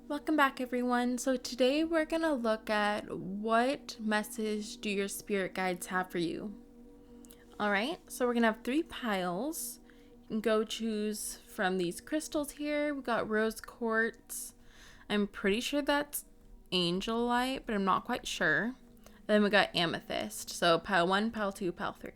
Welcome back, everyone. So today we're going to look at what message do your spirit guides have for you. All right, so we're going to have 3 piles. You can go choose from these crystals here. We got rose quartz. I'm pretty sure that's angel light, but I'm not quite sure. Then we got amethyst. So pile 1, pile 2, pile 3.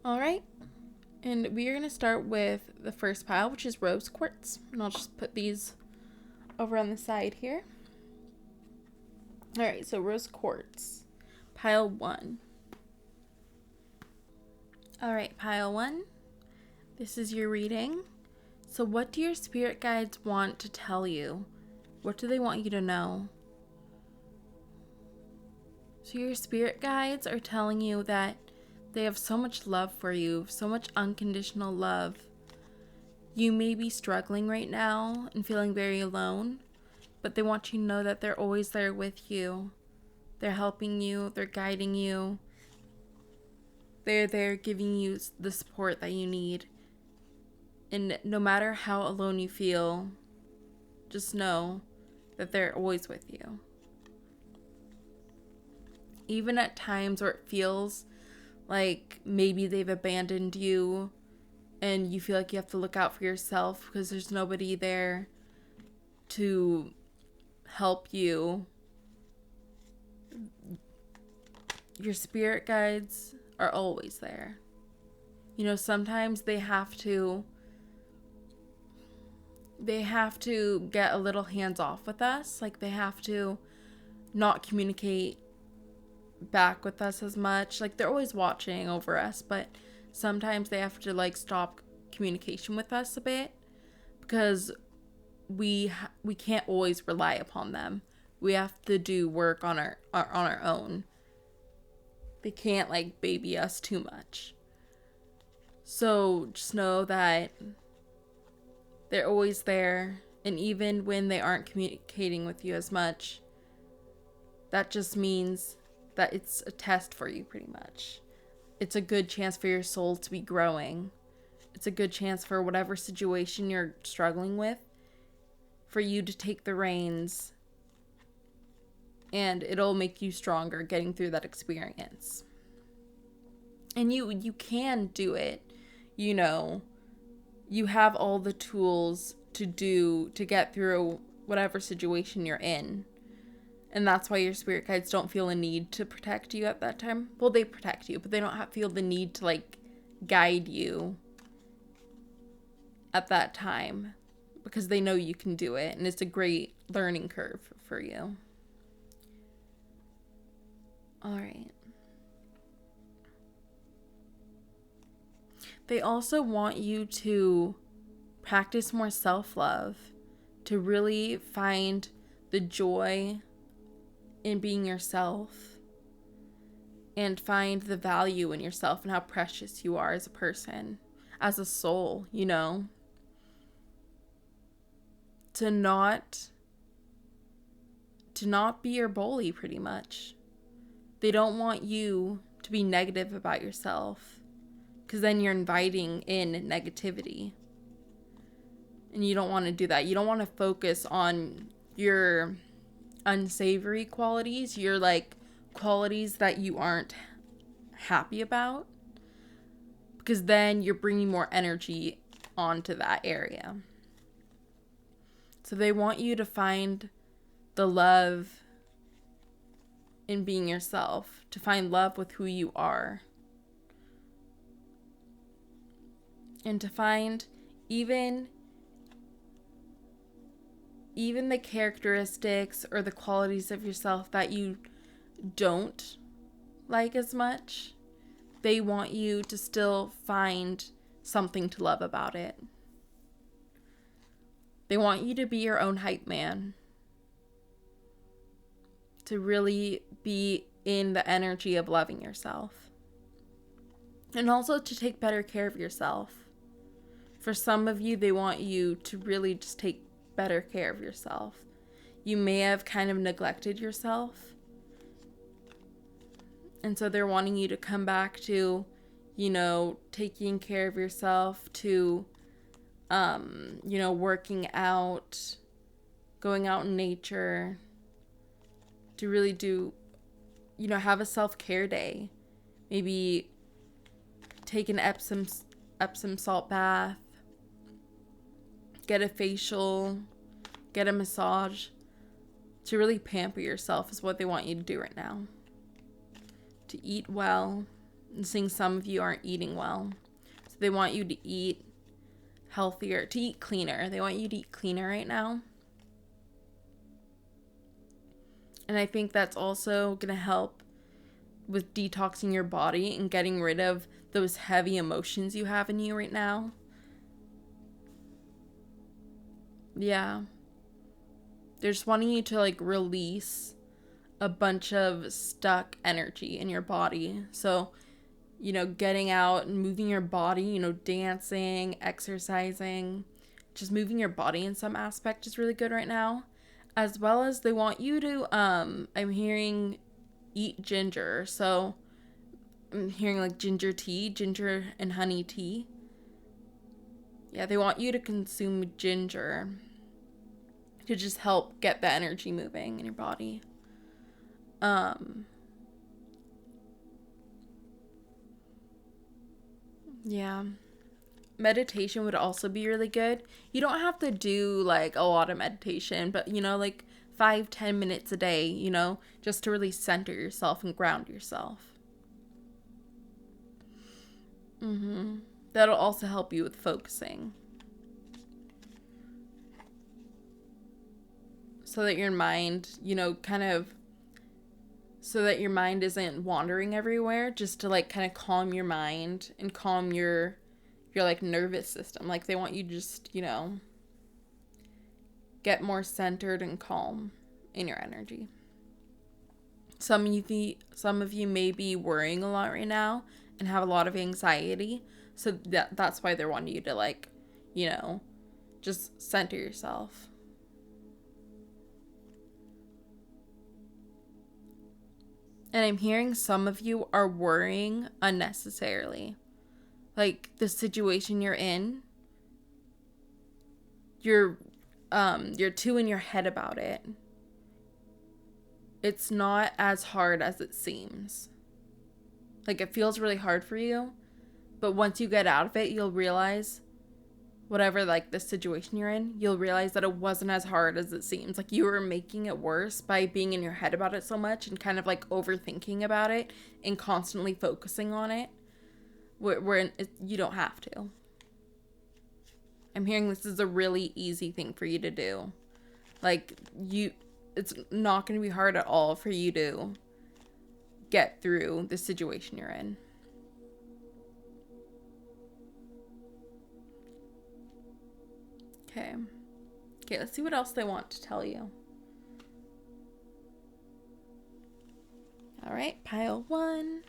All right, and we are going to start with the first pile, which is rose quartz. And I'll just put these over on the side here. All right, so rose quartz, pile 1. All right, pile 1. This is your reading. So what do your spirit guides want to tell you? What do they want you to know? So your spirit guides are telling you that they have so much love for you, so much unconditional love. You may be struggling right now and feeling very alone, but they want you to know that they're always there with you. They're helping you, they're guiding you. They're there giving you the support that you need. And no matter how alone you feel, just know that they're always with you. Even at times where it feels like maybe they've abandoned you and you feel like you have to look out for yourself because there's nobody there to help you. Your spirit guides are always there. You know, sometimes they have to get a little hands off with us. Like they have to not communicate back with us as much. Like they're always watching over us, but sometimes they have to stop communication with us a bit because we can't always rely upon them. We have to do work on our own. They can't baby us too much. So just know that they're always there, and even when they aren't communicating with you as much, that just means that it's a test for you pretty much. It's a good chance for your soul to be growing. It's a good chance for whatever situation you're struggling with, for you to take the reins, and it'll make you stronger getting through that experience. And you can do it. You know, you have all the tools to get through whatever situation you're in. And that's why your spirit guides don't feel a need to protect you at that time. Well, they protect you, but they don't feel the need to guide you at that time because they know you can do it, and it's a great learning curve for you. All right. They also want you to practice more self-love, to really find the joy in being yourself and find the value in yourself and how precious you are as a person, as a soul, you know. To not be your bully, pretty much. They don't want you to be negative about yourself, because then you're inviting in negativity. And you don't want to do that. You don't want to focus on your unsavory qualities, your qualities that you aren't happy about, because then you're bringing more energy onto that area. So they want you to find the love in being yourself, to find love with who you are, and to find even the characteristics or the qualities of yourself that you don't like as much. They want you to still find something to love about it. They want you to be your own hype man, to really be in the energy of loving yourself, and also to take better care of yourself. For some of you, they want you to really just take better care of yourself. You may have kind of neglected yourself, and so they're wanting you to come back to taking care of yourself, to, working out, going out in nature, to really do, have a self-care day. Maybe take an Epsom salt bath, get a facial, get a massage. To really pamper yourself is what they want you to do right now. To eat well. And seeing some of you aren't eating well. So they want you to eat healthier, to eat cleaner. They want you to eat cleaner right now. And I think that's also going to help with detoxing your body and getting rid of those heavy emotions you have in you right now. Yeah. They're just wanting you to release a bunch of stuck energy in your body. So, getting out and moving your body, dancing, exercising, just moving your body in some aspect is really good right now. As well as they want you to, I'm hearing eat ginger. So I'm hearing ginger tea, ginger and honey tea. Yeah, they want you to consume ginger to just help get the energy moving in your body. Yeah. Meditation would also be really good. You don't have to do a lot of meditation, but 5-10 minutes a day, just to really center yourself and ground yourself. That'll also help you with focusing. So that your mind, so that your mind isn't wandering everywhere, just to kind of calm your mind and calm your nervous system. They want you to just, get more centered and calm in your energy. Some of you may be worrying a lot right now and have a lot of anxiety. So that's why they're wanting you to just center yourself. And I'm hearing some of you are worrying unnecessarily. The situation you're in, you're too in your head about it. It's not as hard as it seems. It feels really hard for you, but once you get out of it, you'll realize whatever the situation you're in, you'll realize that it wasn't as hard as it seems. You were making it worse by being in your head about it so much and kind of overthinking about it and constantly focusing on it, where you don't have to. I'm hearing this is a really easy thing for you to do. It's not going to be hard at all for you to get through the situation you're in. Okay, let's see what else they want to tell you. All right, pile 1.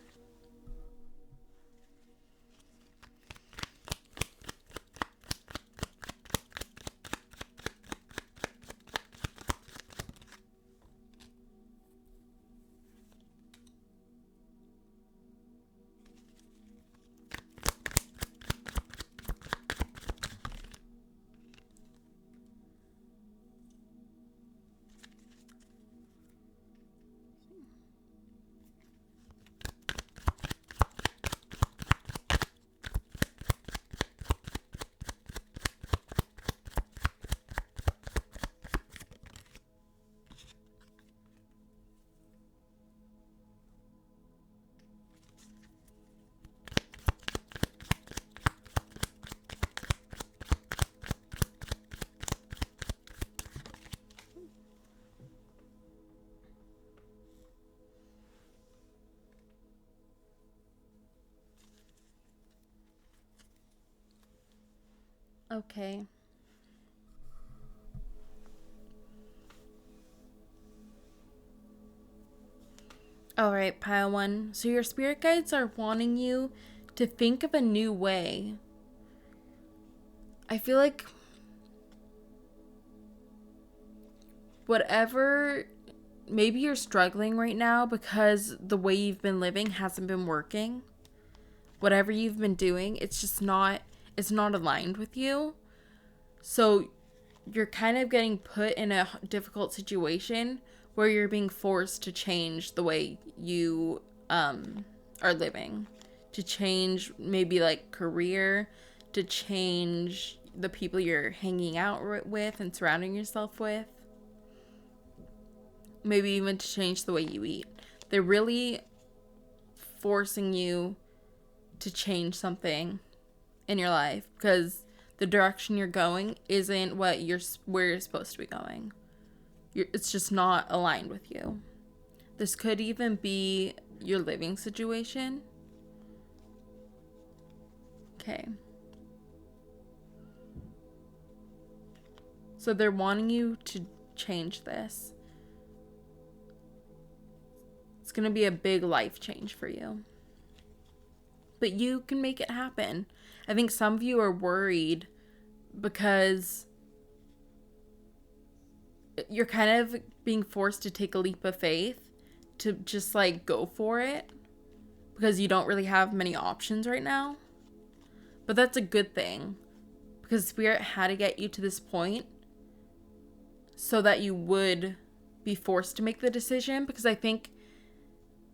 Okay. All right, pile 1. So your spirit guides are wanting you to think of a new way. I feel like whatever, maybe you're struggling right now because the way you've been living hasn't been working. whatever you've been doing, it's not aligned with you. So you're kind of getting put in a difficult situation where you're being forced to change the way you are living, to change maybe like career, to change the people you're hanging out with and surrounding yourself with, maybe even to change the way you eat. They're really forcing you to change something in your life because the direction you're going isn't where you're supposed to be going. It's just not aligned with you. This could even be your living situation. Okay. So they're wanting you to change this. It's going to be a big life change for you. But you can make it happen. I think some of you are worried because you're kind of being forced to take a leap of faith, to just like go for it because you don't really have many options right now. But that's a good thing because Spirit had to get you to this point so that you would be forced to make the decision, because I think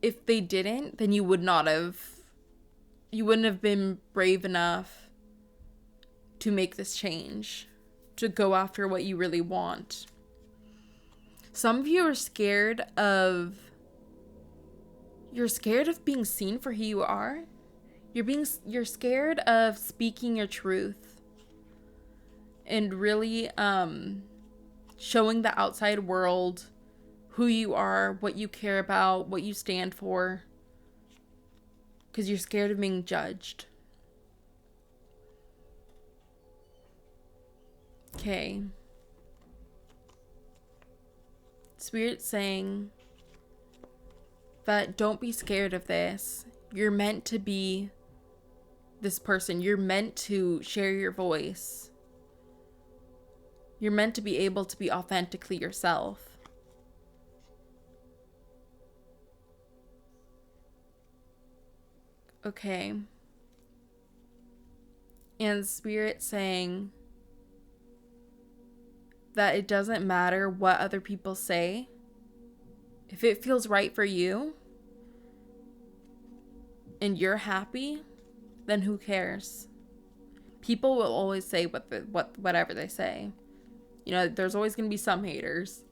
if they didn't, then you wouldn't have been brave enough to make this change, to go after what you really want. Some of you are scared of being seen for who you are. You're scared of speaking your truth and really showing the outside world who you are, what you care about, what you stand for, because you're scared of being judged. Okay. Spirit's saying that don't be scared of this. You're meant to be this person. You're meant to share your voice. You're meant to be able to be authentically yourself. Okay. And Spirit saying that it doesn't matter what other people say. If it feels right for you and you're happy, then who cares? People will always say whatever they say. You know, there's always going to be some haters.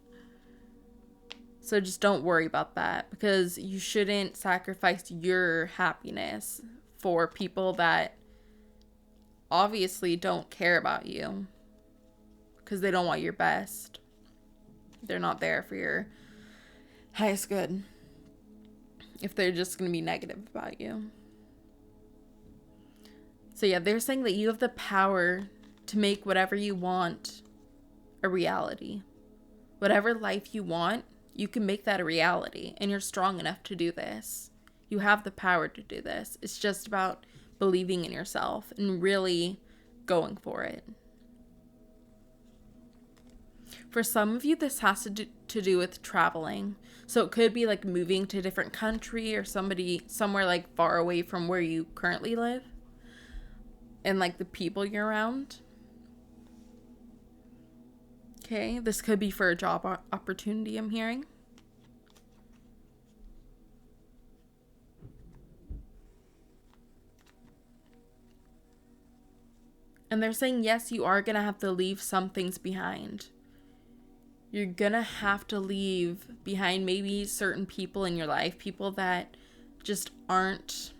So just don't worry about that, because you shouldn't sacrifice your happiness for people that obviously don't care about you, because they don't want your best. They're not there for your highest good if they're just going to be negative about you. So yeah, they're saying that you have the power to make whatever you want a reality. Whatever life you want, you can make that a reality, and you're strong enough to do this. You have the power to do this. It's just about believing in yourself and really going for it. For some of you, this has to do with traveling. So it could be like moving to a different country or somewhere like far away from where you currently live and like the people you're around. Okay, this could be for a job opportunity, I'm hearing. And they're saying, yes, you are going to have to leave some things behind. You're going to have to leave behind maybe certain people in your life, people that just aren't,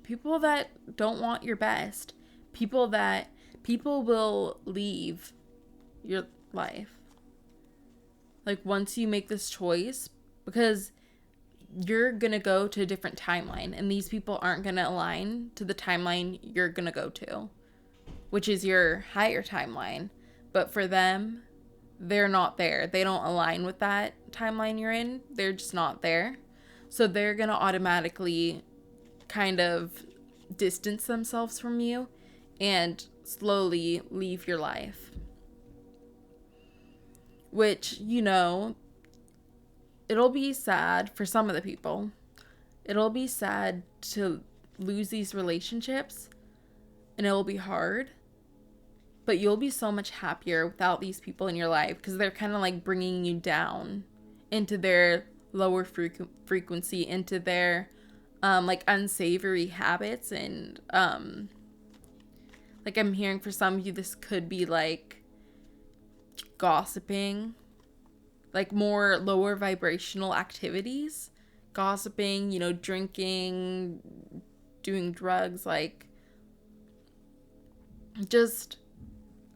people that don't want your best, people will leave your life. Like once you make this choice, because you're going to go to a different timeline, and these people aren't going to align to the timeline you're going to go to, which is your higher timeline. But for them, they're not there. They don't align with that timeline you're in. They're just not there. So they're going to automatically kind of distance themselves from you and slowly leave your life. Which, you know, it'll be sad for some of the people. It'll be sad to lose these relationships, and it will be hard, but you'll be so much happier without these people in your life, because they're kind of like bringing you down into their lower frequency, into their like unsavory habits. And like I'm hearing for some of you, this could be like gossiping, like more lower vibrational activities, gossiping, you know, drinking, doing drugs, like just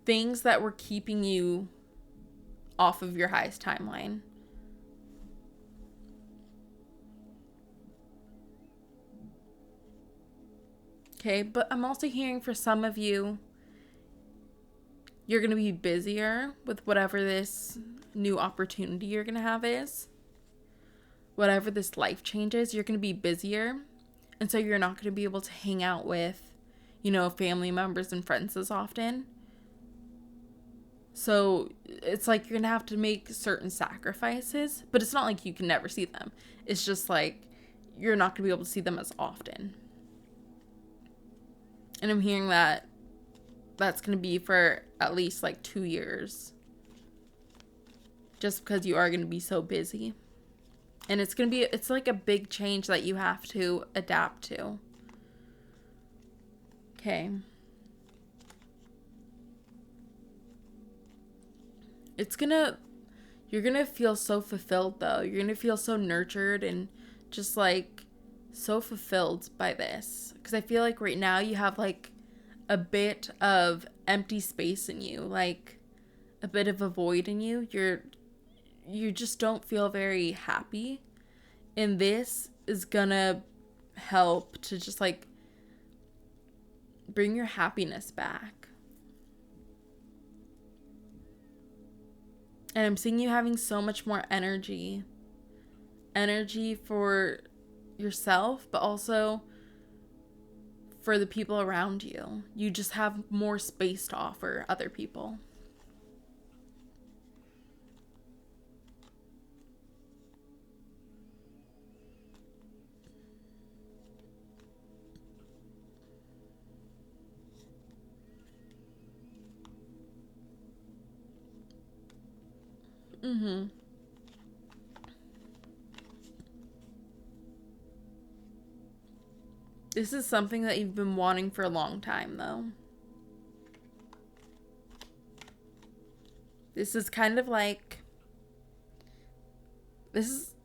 things that were keeping you off of your highest timeline. Okay, but I'm also hearing for some of you, you're going to be busier with whatever this new opportunity you're going to have is. Whatever this life change is, you're going to be busier. And so you're not going to be able to hang out with, you know, family members and friends as often. So it's like you're going to have to make certain sacrifices, but it's not like you can never see them. It's just like you're not going to be able to see them as often. And I'm hearing that that's going to be for at least like 2 years. Just because you are going to be so busy. And it's going to be, it's like a big change that you have to adapt to. Okay. You're going to feel so fulfilled though. You're going to feel so nurtured and just like so fulfilled by this. Because I feel like right now you have like a bit of empty space in you, like a bit of a void in you. You just don't feel very happy. And this is gonna help to just like bring your happiness back. And I'm seeing you having so much more energy for yourself, but also for the people around you. You just have more space to offer other people. Mm-hmm. This is something that you've been wanting for a long time, though. This is kind of like... This is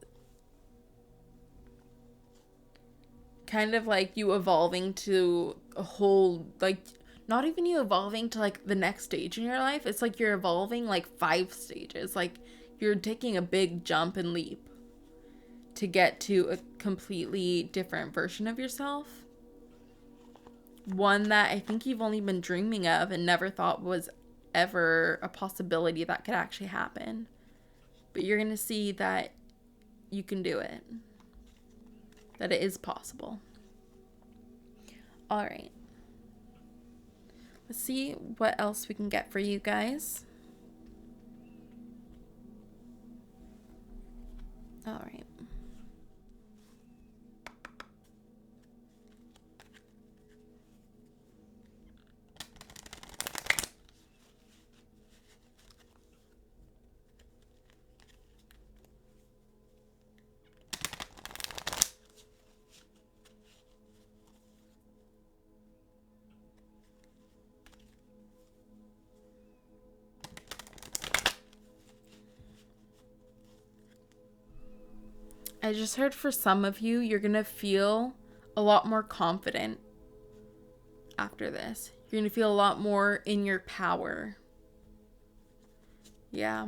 kind of like you evolving to a whole, like, not even you evolving to, like, the next stage in your life. It's like you're evolving, like, 5 stages. Like, you're taking a big jump and leap to get to a completely different version of yourself. One that I think you've only been dreaming of and never thought was ever a possibility that could actually happen. But you're going to see that you can do it. That it is possible. All right. Let's see what else we can get for you guys. All right. I just heard for some of you, you're going to feel a lot more confident after this. You're going to feel a lot more in your power. Yeah.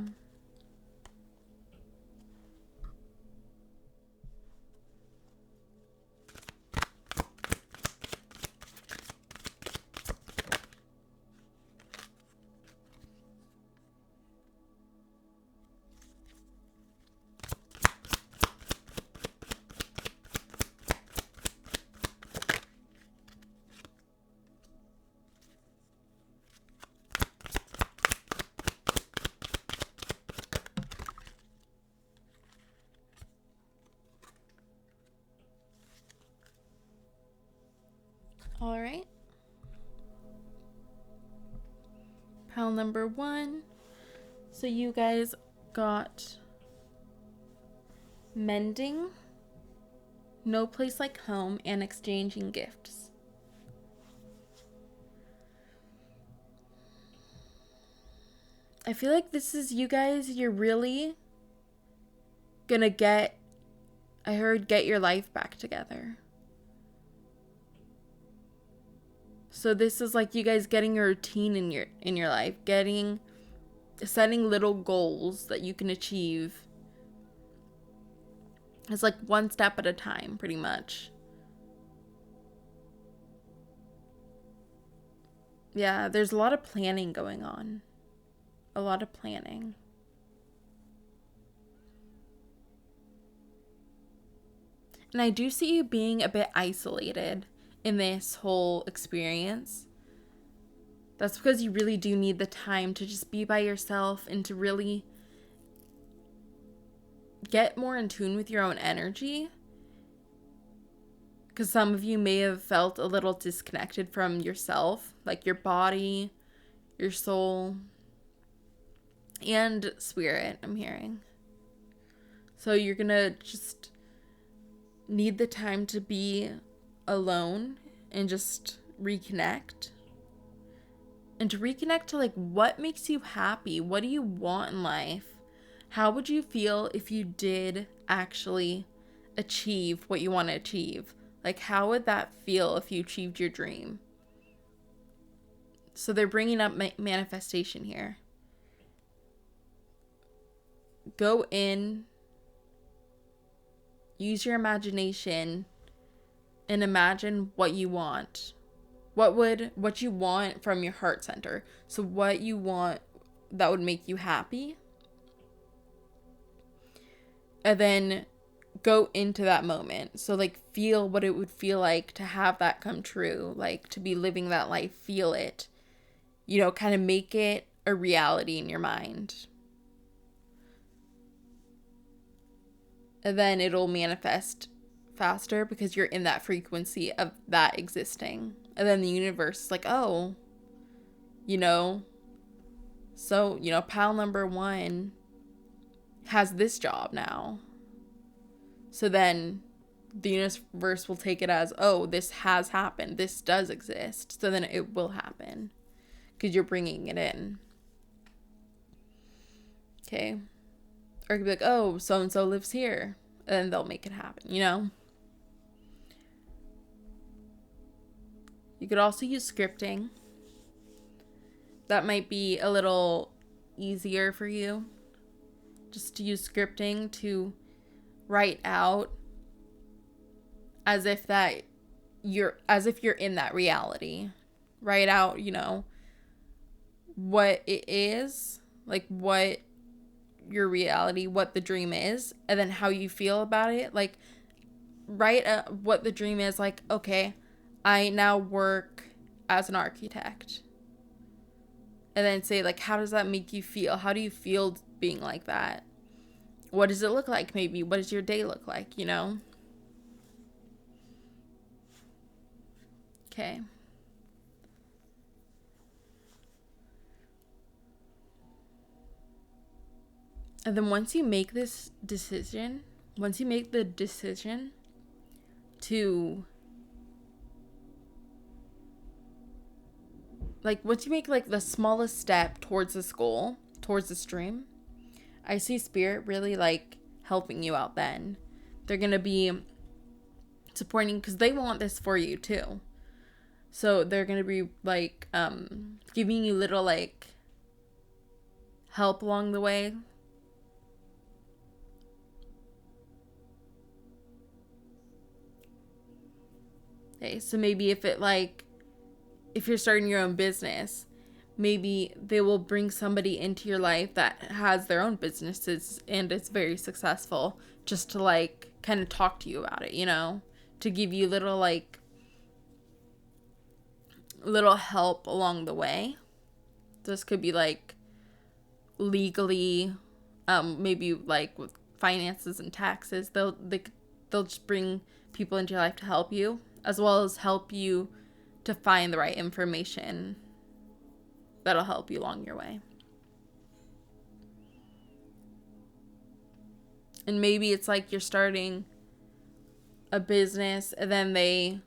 All right. Pile number 1. So you guys got mending, no place like home, and exchanging gifts. I feel like this is you guys, you're really gonna get your life back together. So this is like you guys getting a routine in your life, setting little goals that you can achieve. It's like one step at a time, pretty much. Yeah, there's a lot of planning going on. A lot of planning. And I do see you being a bit isolated in this whole experience. That's because you really do need the time to just be by yourself and to really get more in tune with your own energy. Because some of you may have felt a little disconnected from yourself, like your body, your soul, and spirit, I'm hearing. So you're gonna just need the time to be alone and just reconnect. And to reconnect to like what makes you happy? What do you want in life? How would you feel if you did actually achieve what you want to achieve? Like, how would that feel if you achieved your dream? So they're bringing up manifestation here. Go in, use your imagination, and imagine what you want. What you want from your heart center. So what you want that would make you happy. And then go into that moment. So like feel what it would feel like to have that come true, like to be living that life, feel it. You know, kind of make it a reality in your mind. And then it'll manifest faster because you're in that frequency of that existing. And then the universe is like, oh, you know, so, you know, pile number 1 has this job now. So then the universe will take it as, oh, this has happened. This does exist. So then it will happen because you're bringing it in. Okay. Or it could be like, oh, so-and-so lives here. And then they'll make it happen, you know? You could also use scripting. That might be a little easier for you. Just to use scripting to write out as if you're in that reality. Write out, you know, what it is, like what your reality, what the dream is, and then how you feel about it. Like, write what the dream is, like, okay, I now work as an architect. And then say, like, how does that make you feel? How do you feel being like that? What does it look like, maybe? What does your day look like, you know? Okay. And then once you make the decision to, like, once you make, like, the smallest step towards this goal, towards this dream, I see spirit really, like, helping you out then. They're going to be supporting, because they want this for you, too. So they're going to be, like, giving you little, like, help along the way. Okay, so maybe if you're starting your own business, maybe they will bring somebody into your life that has their own businesses and is very successful, just to, like, kind of talk to you about it, you know, to give you little help along the way. This could be, like, legally, maybe, like, with finances and taxes. They'll just bring people into your life to help you, as well as help you to find the right information that'll help you along your way. And maybe it's like you're starting a business and then they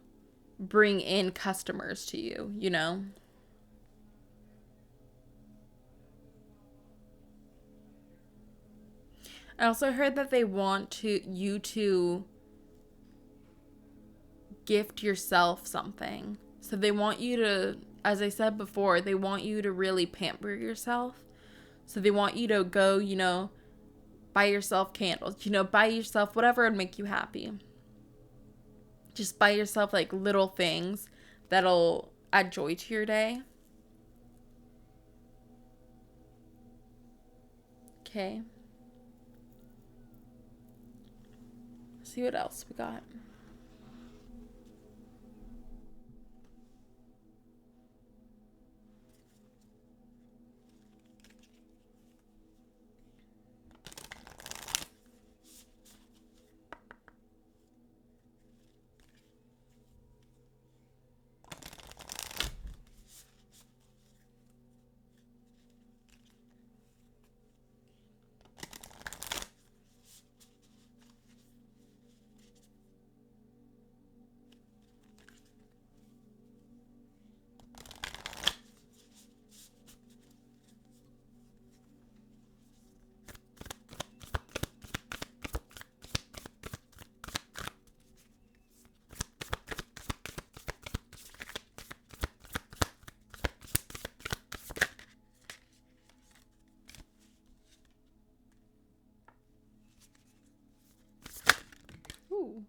bring in customers to you, you know? I also heard that they want you to gift yourself something. So they want you to, as I said before, they want you to really pamper yourself. So they want you to go, you know, buy yourself candles, you know, buy yourself whatever would make you happy. Just buy yourself like little things that'll add joy to your day. Okay. Let's see what else we got. Ooh.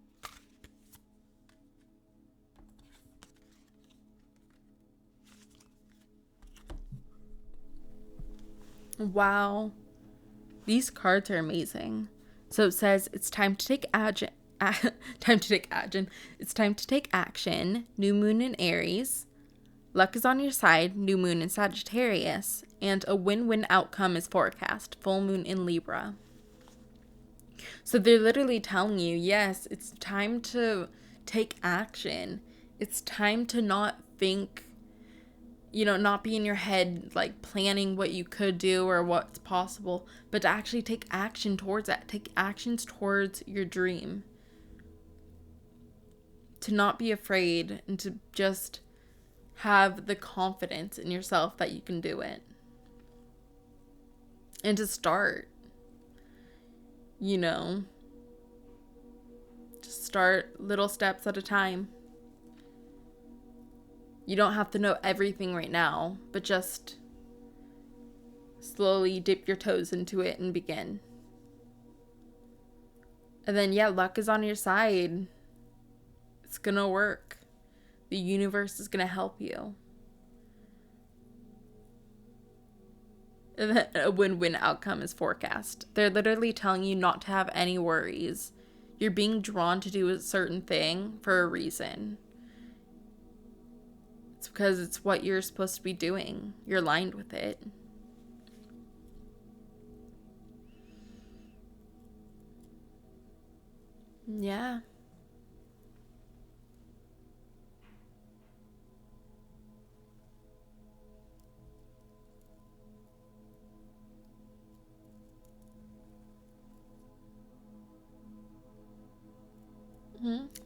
Wow. These cards are amazing. So it says it's time to take action. Time to take action. It's time to take action. New moon in Aries. Luck is on your side. New moon in Sagittarius. And a win-win outcome is forecast. Full moon in Libra. So they're literally telling you, yes, it's time to take action. It's time to not think, you know, not be in your head like planning what you could do or what's possible, but to actually take action towards that. Take actions towards your dream. To not be afraid and to just have the confidence in yourself that you can do it. And to start, you know, just start little steps at a time. You don't have to know everything right now, but just slowly dip your toes into it and begin. And then, yeah, luck is on your side. It's gonna work. The universe is gonna help you. And then a win-win outcome is forecast. They're literally telling you not to have any worries. You're being drawn to do a certain thing for a reason. It's because it's what you're supposed to be doing. You're aligned with it. Yeah.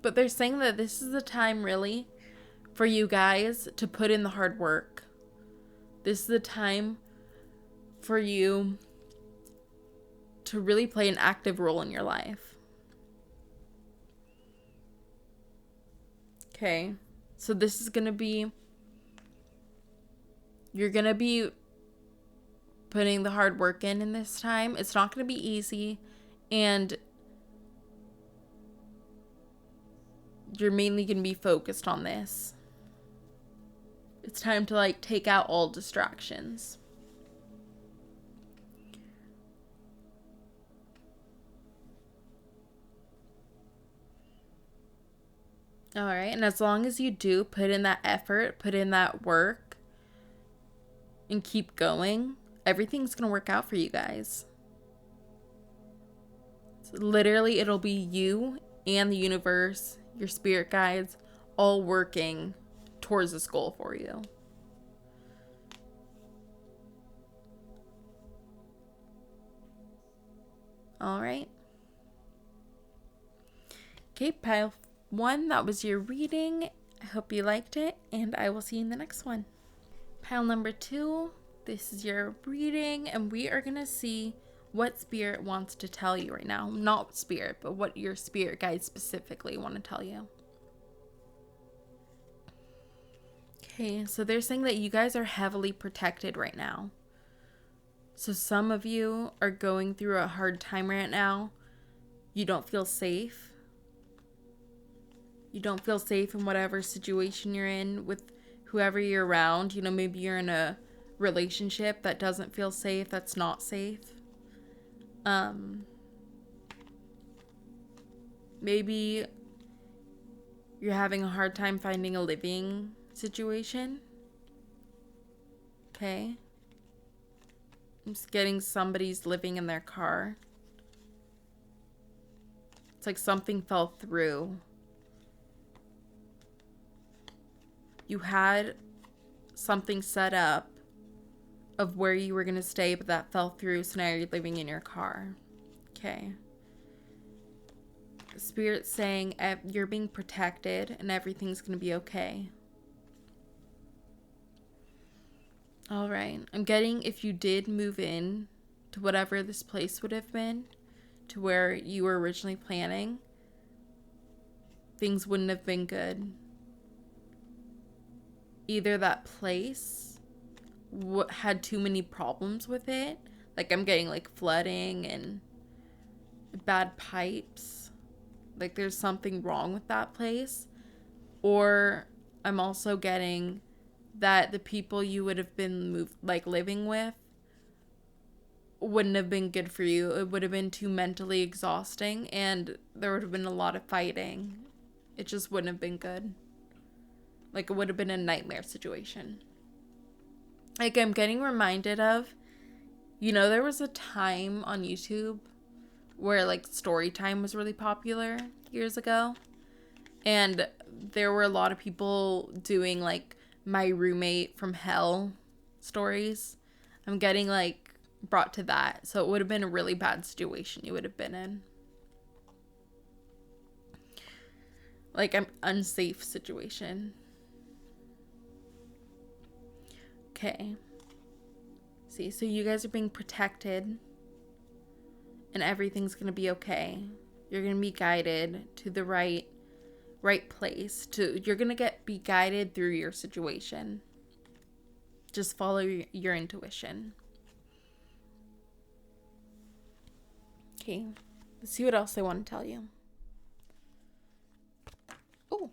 But they're saying that this is the time, really, for you guys to put in the hard work. This is the time for you to really play an active role in your life. Okay. So this is going to be, you're going to be putting the hard work in this time. It's not going to be easy, and you're mainly going to be focused on this. It's time to like take out all distractions. All right. And as long as you do put in that effort, put in that work, and keep going, everything's going to work out for you guys. So literally, it'll be you and the universe, your spirit guides, all working towards this goal for you. All right. Okay, pile 1, that was your reading. I hope you liked it, and I will see you in the next one. Pile number 2, this is your reading, and we are going to see what spirit wants to tell you right now. Not spirit, but what your spirit guides specifically want to tell you. Okay, so they're saying that you guys are heavily protected right now. So some of you are going through a hard time right now. You don't feel safe. You don't feel safe in whatever situation you're in with whoever you're around. You know, maybe you're in a relationship that doesn't feel safe, that's not safe. Maybe you're having a hard time finding a living situation. Okay. I'm just getting somebody's living in their car. It's like something fell through. You had something set up of where you were going to stay, but that fell through, so now you're living in your car. Okay. Spirit's saying you're being protected and everything's going to be okay. All right. I'm getting if you did move in to whatever this place would have been, to where you were originally planning, things wouldn't have been good. Either that place had too many problems with it. Like I'm getting like flooding and bad pipes. Like there's something wrong with that place. Or I'm also getting that the people you would have been living with wouldn't have been good for you. It would have been too mentally exhausting, and there would have been a lot of fighting. It just wouldn't have been good. Like, it would have been a nightmare situation. Like, I'm getting reminded of, you know, there was a time on YouTube where, like, story time was really popular years ago. And there were a lot of people doing, like, my roommate from hell stories. I'm getting, like, brought to that. So it would have been a really bad situation you would have been in. Like, an unsafe situation. Okay. See, so you guys are being protected. And everything's going to be okay. You're going to be guided to the right place. You're going to be guided through your situation. Just follow your intuition. Okay. Let's see what else they want to tell you. Oh.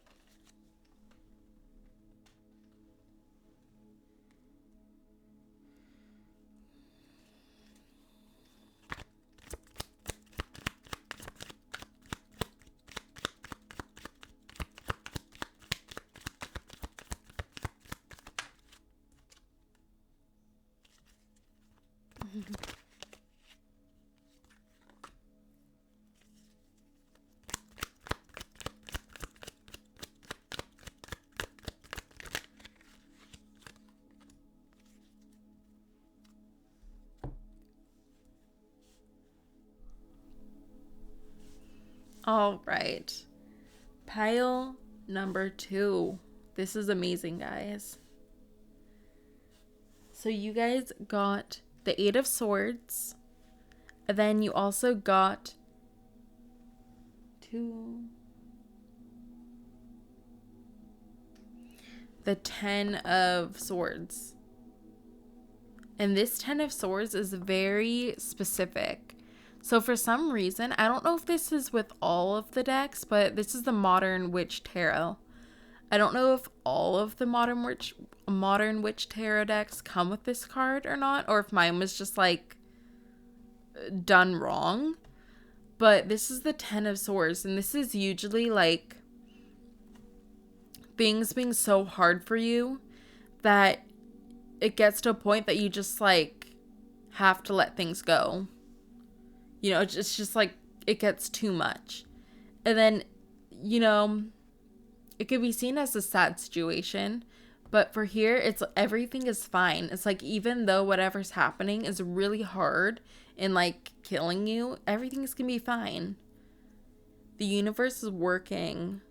All right. Pile number 2. This is amazing, guys. So you guys got the 8 of Swords. And then you also got the 10 of Swords. And this 10 of Swords is very specific. So for some reason, I don't know if this is with all of the decks, but this is the Modern Witch Tarot. I don't know if all of the Modern Witch Tarot decks come with this card or not, or if mine was just like done wrong. But this is the 10 of Swords, and this is usually like things being so hard for you that it gets to a point that you just like have to let things go. You know, it's just like it gets too much. And then, you know, it could be seen as a sad situation, but for here, it's everything is fine. It's like, even though whatever's happening is really hard and like killing you, everything's gonna be fine. The universe is working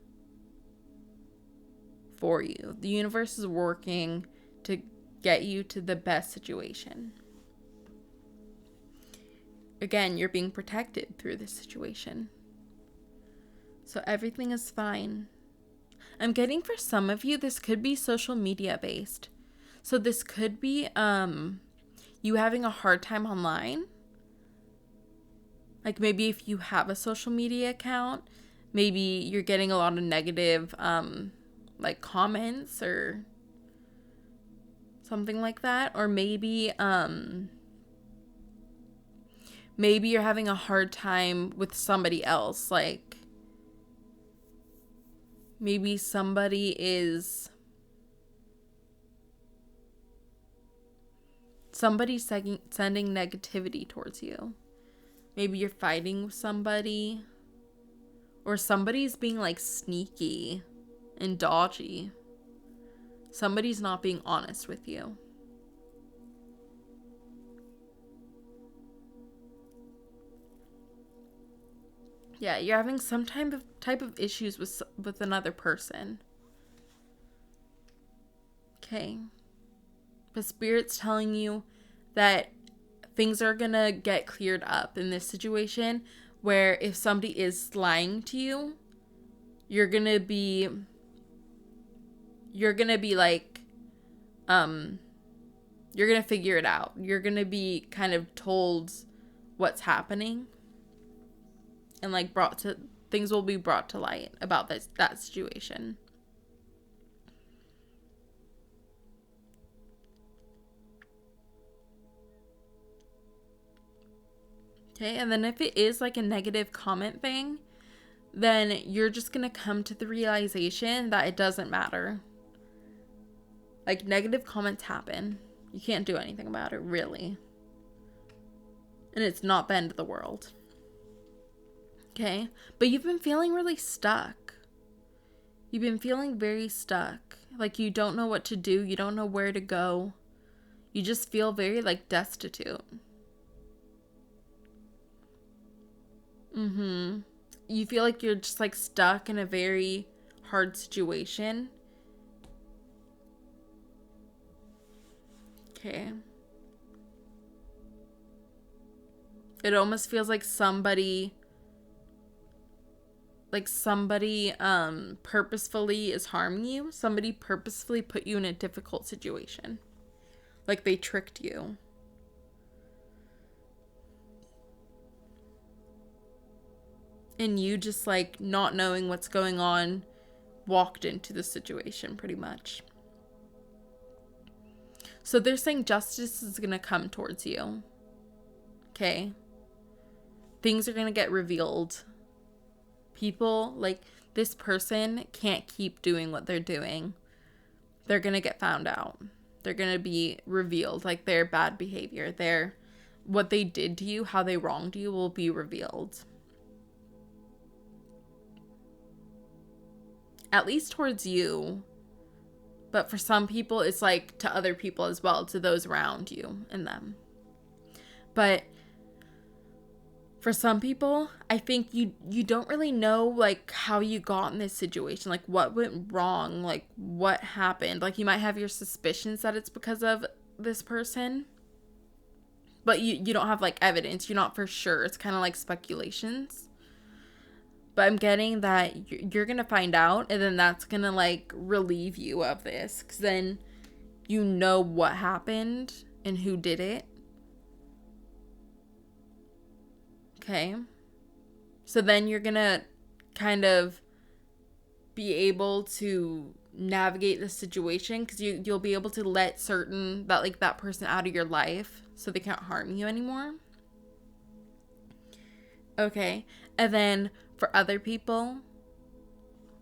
for you. The universe is working to get you to the best situation. Again, you're being protected through this situation. So everything is fine. I'm getting, for some of you, this could be social media based. So this could be you having a hard time online. Like, maybe if you have a social media account, maybe you're getting a lot of negative like comments or something like that. Or maybe maybe you're having a hard time with somebody else. Like, maybe somebody is sending negativity towards you. Maybe you're fighting with somebody, or somebody's being like sneaky and dodgy. Somebody's not being honest with you. Yeah, you're having some type of issues with another person. Okay. But Spirit's telling you that things are gonna get cleared up in this situation, where if somebody is lying to you, you're gonna be like, you're gonna figure it out. You're gonna be kind of told what's happening, and like things will be brought to light about that situation. Okay, and then if it is like a negative comment thing, then you're just gonna come to the realization that it doesn't matter. Like, negative comments happen. You can't do anything about it, really. And it's not the end of the world. Okay? But you've been feeling really stuck. You've been feeling very stuck. Like, you don't know what to do. You don't know where to go. You just feel very, like, destitute. You feel like you're just, like, stuck in a very hard situation. Okay. It almost feels like somebody purposefully is harming you. Somebody purposefully put you in a difficult situation. Like, they tricked you. And you, just like not knowing what's going on, walked into the situation pretty much. So they're saying justice is going to come towards you. Okay? Things are going to get revealed. People, like, this person can't keep doing what they're doing. They're going to get found out. They're going to be revealed. Like, their bad behavior, what they did to you, how they wronged you will be revealed. At least towards you. But for some people, it's like to other people as well, to those around you and them. But for some people, I think you don't really know, like, how you got in this situation. Like, what went wrong? Like, what happened? Like, you might have your suspicions that it's because of this person. But you don't have, like, evidence. You're not for sure. It's kind of like speculations. But I'm getting that you're going to find out, and then that's going to, like, relieve you of this. Because then you know what happened and who did it. Okay? So then you're going to kind of be able to navigate the situation, because you'll be able to let that person out of your life so they can't harm you anymore. Okay? And then for other people,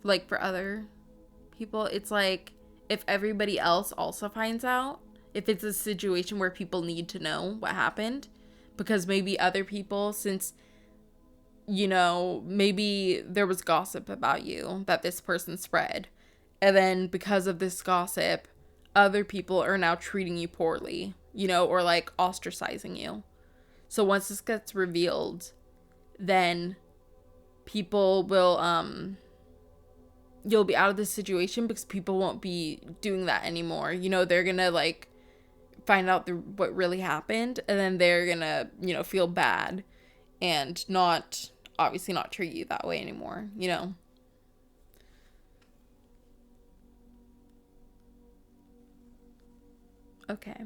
it's like, if everybody else also finds out, if it's a situation where people need to know what happened, because maybe other people, since you know, maybe there was gossip about you that this person spread. And then because of this gossip, other people are now treating you poorly, you know, or like ostracizing you. So once this gets revealed, then people will, you'll be out of this situation because people won't be doing that anymore. You know, they're gonna like find out what really happened, and then they're gonna, you know, feel bad and not, obviously not treat you that way anymore, you know. Okay.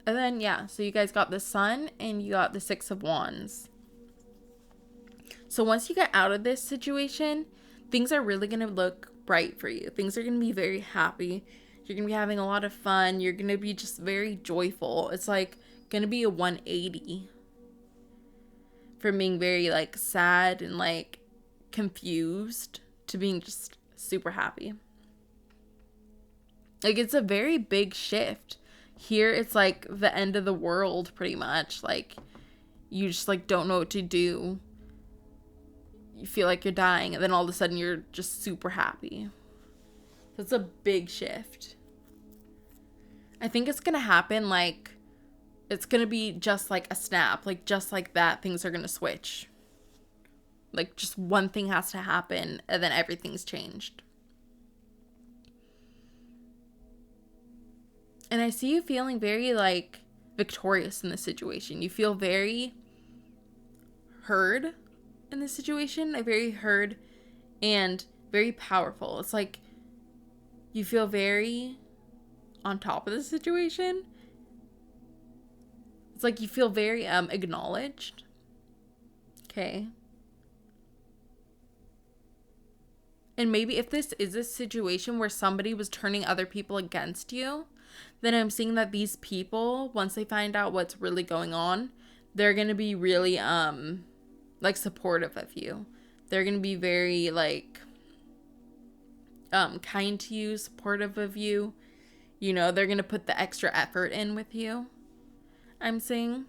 And then, yeah, so you guys got the Sun and you got the Six of Wands. So once you get out of this situation, things are really going to look bright for you. Things are going to be very happy. You're going to be having a lot of fun. You're going to be just very joyful. It's like going to be a 180 from being very like sad and like confused to being just super happy. Like it's a very big shift. Here it's like the end of the world pretty much. Like you just like don't know what to do. You feel like you're dying, and then all of a sudden you're just super happy. That's a big shift. I think it's gonna happen like, it's gonna be just like a snap, like just like that, things are gonna switch. Like just one thing has to happen, and then everything's changed. And I see you feeling very like victorious in this situation. You feel very heard in this situation, very heard and very powerful. It's like you feel very on top of the situation. It's like you feel very acknowledged. Okay. And maybe if this is a situation where somebody was turning other people against you, then I'm seeing that these people, once they find out what's really going on, they're going to be really like supportive of you. They're going to be very like kind to you, supportive of you. You know, they're going to put the extra effort in with you. I'm saying.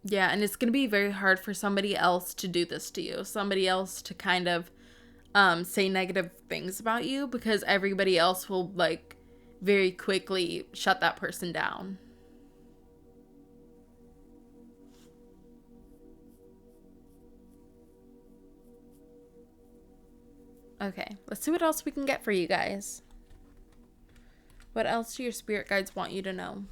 Yeah, and it's going to be very hard for somebody else to do this to you. Somebody else to kind of say negative things about you, because everybody else will like very quickly shut that person down. Okay, let's see what else we can get for you guys. What else do your spirit guides want you to know?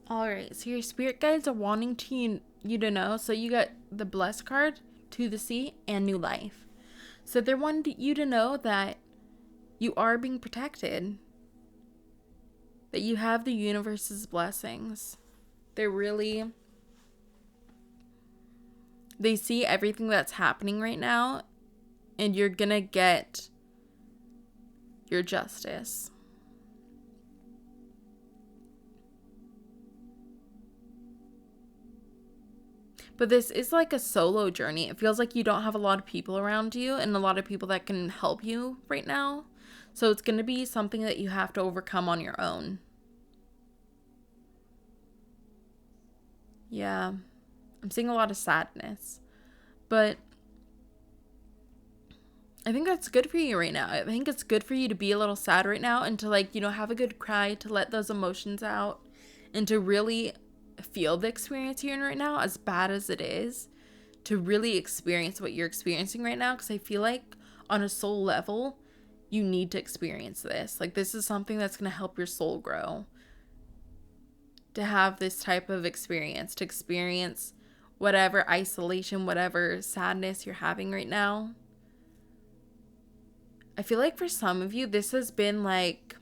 Alright, so your spirit guides are wanting you to know. So you got the Blessed card, To the Sea, and New Life. So they're wanting you to know that you are being protected. That you have the universe's blessings. They see everything that's happening right now, and you're gonna get your justice. But this is like a solo journey. It feels like you don't have a lot of people around you and a lot of people that can help you right now. So it's going to be something that you have to overcome on your own. Yeah. I'm seeing a lot of sadness. But I think that's good for you right now. I think it's good for you to be a little sad right now and to, like, have a good cry, to let those emotions out and to really feel the experience you're in right now, as bad as it is, to really experience what you're experiencing right now. Because I feel like on a soul level, you need to experience this. Like, this is something that's going to help your soul grow. To have this type of experience, to experience whatever isolation, whatever sadness you're having right now. I feel like for some of you, this has been like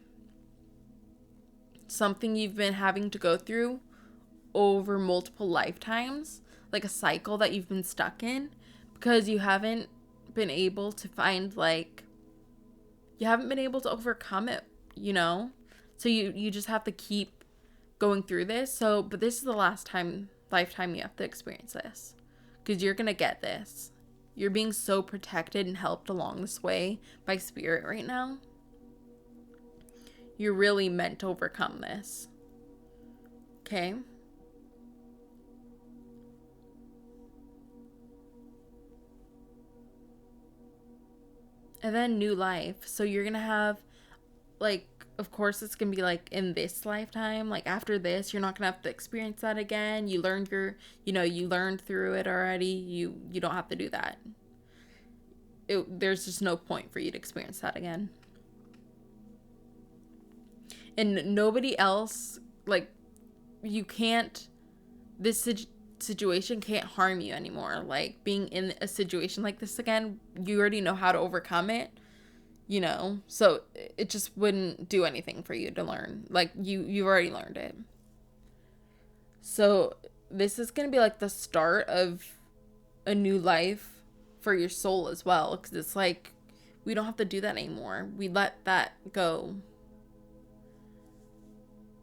something you've been having to go through over multiple lifetimes, like a cycle that you've been stuck in, because you haven't been able to find, like, you haven't been able to overcome it, So you just have to keep going through this. So, but this is the last lifetime you have to experience this, because you're going to get this. You're being so protected and helped along this way by spirit right now. You're really meant to overcome this. Okay? And then new life. So you're going to have, like, of course it's going to be like in this lifetime. Like, after this, you're not going to have to experience that again. You learned you learned through it already. You don't have to do that. There's just no point for you to experience that again. And nobody else, like, you can't, this situation can't harm you anymore. Like, being in a situation like this again, you already know how to overcome it, so it just wouldn't do anything for you to learn. Like, you've already learned it. So this is going to be like the start of a new life for your soul as well, because it's like, we don't have to do that anymore. We let that go.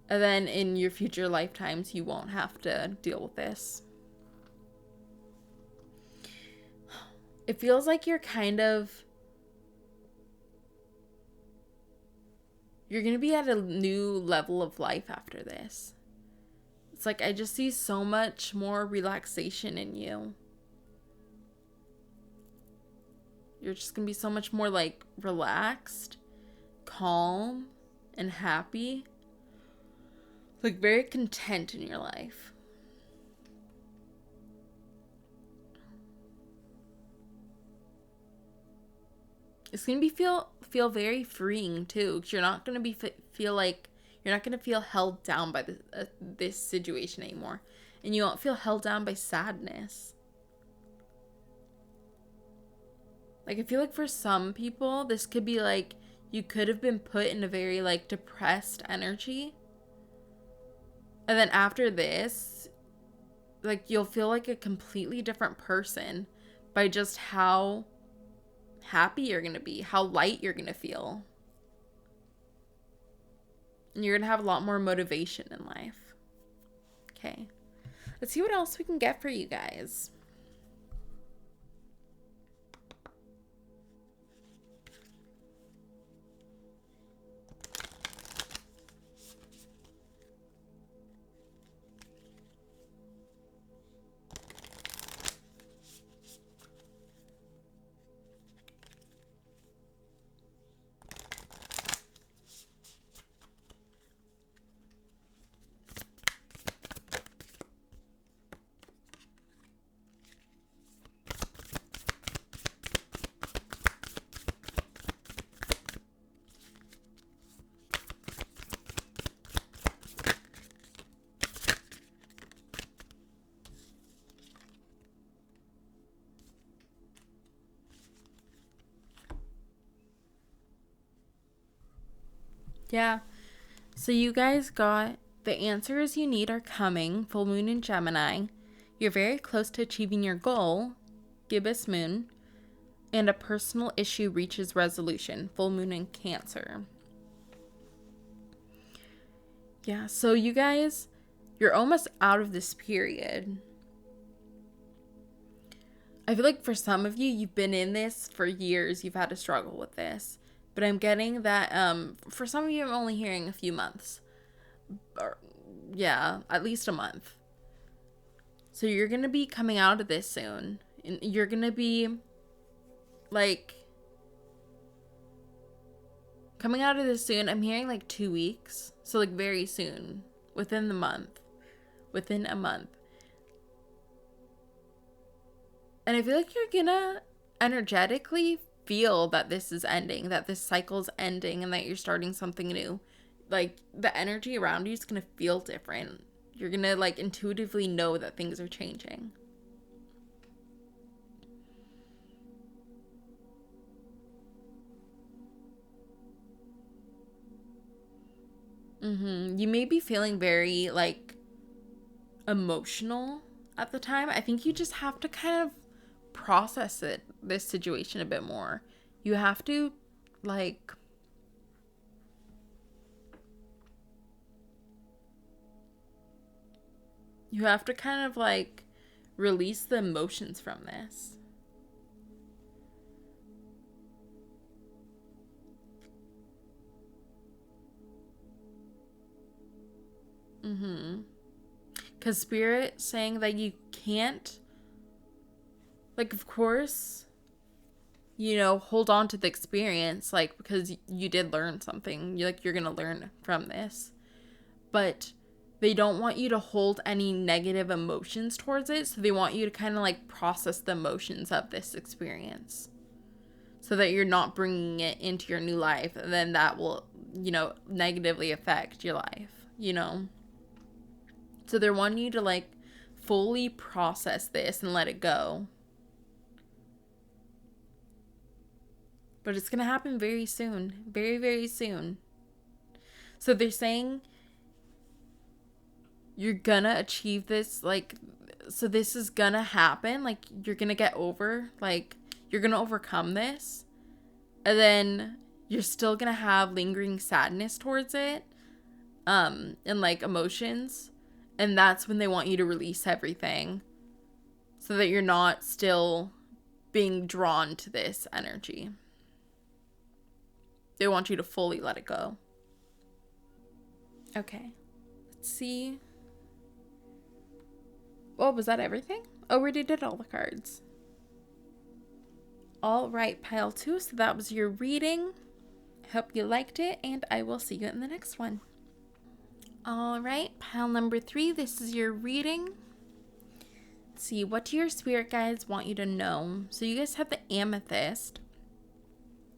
And then in your future lifetimes, you won't have to deal with this. It feels like you're going to be at a new level of life after this. It's like, I just see so much more relaxation in you. You're just going to be so much more, like, relaxed, calm, and happy. Like, very content in your life. It's going to feel very freeing too, because you're not going to feel like, you're not going to feel held down by this situation anymore, and you won't feel held down by sadness. Like, I feel like for some people, this could be like, you could have been put in a very, like, depressed energy. And then after this, like, you'll feel like a completely different person by just how happy you're going to be, how light you're going to feel. And you're going to have a lot more motivation in life. Okay. Let's see what else we can get for you guys. Yeah. So you guys got the answers you need are coming. Full moon in Gemini. You're very close to achieving your goal. Gibbous moon. And a personal issue reaches resolution. Full moon in Cancer. Yeah, so you guys, you're almost out of this period. I feel like for some of you, you've been in this for years. You've had to struggle with this. But I'm getting that for some of you, I'm only hearing a few months. Or, yeah, at least a month. So you're going to be coming out of this soon. And you're going to be like coming out of this soon. I'm hearing like 2 weeks. So like very soon. Within the month. Within a month. And I feel like you're going to energetically feel that this is ending. That this cycle's ending. And that you're starting something new. Like the energy around you is going to feel different. You're going to like intuitively know that things are changing. You may be feeling very like emotional at the time. I think you just have to kind of process this situation a bit more. You have to like kind of like release the emotions from this. Because Spirit saying that you can't, like, of course, you know, hold on to the experience, like, because you did learn something. You're gonna learn from this. But they don't want you to hold any negative emotions towards it. So they want you to kind of, like, process the emotions of this experience. So that you're not bringing it into your new life. And then that will, you know, negatively affect your life, you know. So they're wanting you to, like, fully process this and let it go. But it's going to happen very soon. Very, very soon. So they're saying you're going to achieve this, like, so this is going to happen. Like, you're going to get over, like, you're going to overcome this. And then you're still going to have lingering sadness towards it. And, like, emotions. And that's when they want you to release everything. So that you're not still being drawn to this energy. They want you to fully let it go. Okay. Let's see. Oh, was that everything? Oh, we already did all the cards. All right, pile 2. So that was your reading. Hope you liked it, and I will see you in the next one. All right, pile number 3. This is your reading. Let's see, what do your spirit guides want you to know? So you guys have the amethyst.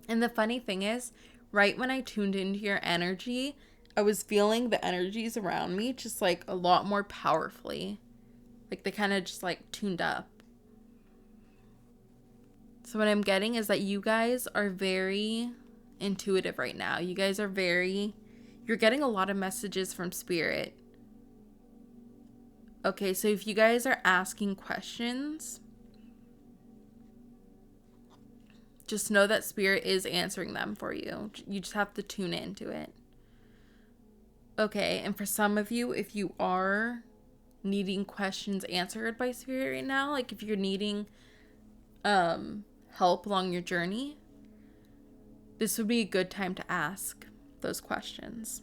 And the funny thing is, right when I tuned into your energy, I was feeling the energies around me just like a lot more powerfully. Like they kind of just like tuned up. So what I'm getting is that you guys are very intuitive right now. You guys are you're getting a lot of messages from spirit. Okay, so if you guys are asking questions, just know that spirit is answering them for you. You just have to tune into it. Okay, and for some of you, if you are needing questions answered by spirit right now, like if you're needing help along your journey, this would be a good time to ask those questions.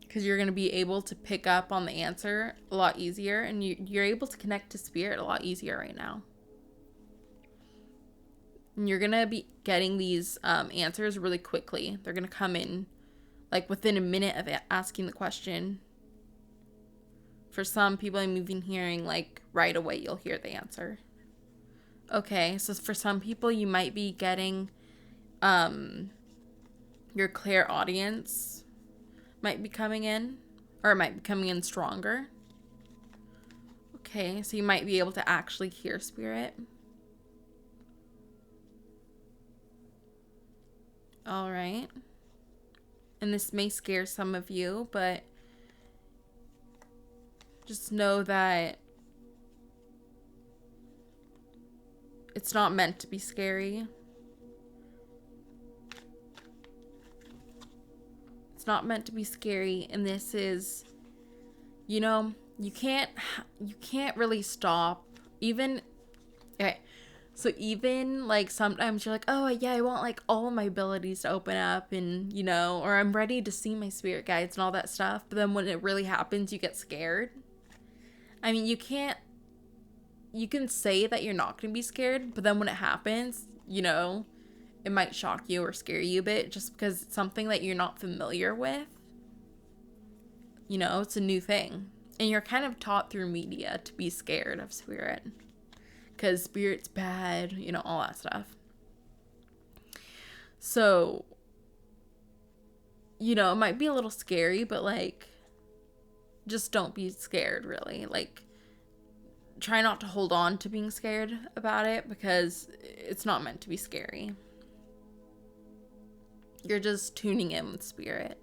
Because you're going to be able to pick up on the answer a lot easier, and you're able to connect to spirit a lot easier right now. And you're going to be getting these answers really quickly. They're going to come in like within a minute of asking the question. For some people, I'm even hearing like right away you'll hear the answer. Okay, so for some people, you might be getting your clairaudience might be coming in, or it might be coming in stronger. Okay, so you might be able to actually hear spirit. All right. And this may scare some of you, but just know that it's not meant to be scary. It's not meant to be scary, and this is, you know, you can't really stop. Even, okay, so even like sometimes you're like, oh yeah, I want like all of my abilities to open up, and you know, or I'm ready to see my spirit guides and all that stuff, but then when it really happens, you get scared. I mean, you can say that you're not going to be scared, but then when it happens, you know, it might shock you or scare you a bit just because it's something that you're not familiar with. You know, it's a new thing. And you're kind of taught through media to be scared of spirit. Because spirit's bad, you know, all that stuff. So, you know, it might be a little scary, but like, just don't be scared, really. Like, try not to hold on to being scared about it because it's not meant to be scary. You're just tuning in with spirit.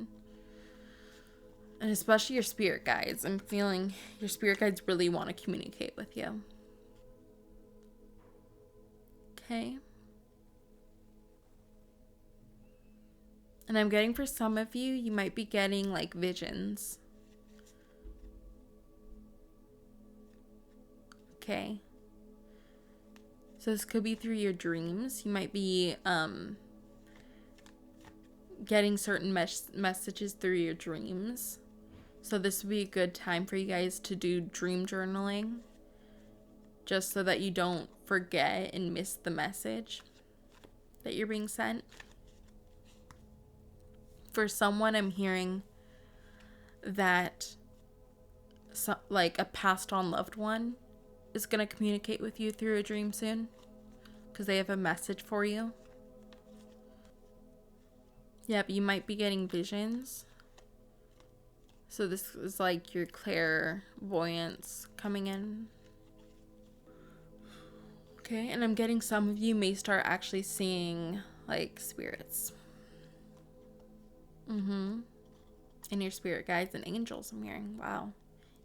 And especially your spirit guides. I'm feeling your spirit guides really want to communicate with you. Okay. And I'm getting for some of you, you might be getting like visions. Okay. So this could be through your dreams. You might be getting certain messages through your dreams. So this would be a good time for you guys to do dream journaling. Just so that you don't forget and miss the message that you're being sent. For someone, I'm hearing that like a passed on loved one is going to communicate with you through a dream soon. Because they have a message for you. Yeah, but you might be getting visions. So this is like your clairvoyance coming in. Okay, and I'm getting some of you may start actually seeing like spirits. And your spirit guides and angels, I'm hearing. Wow.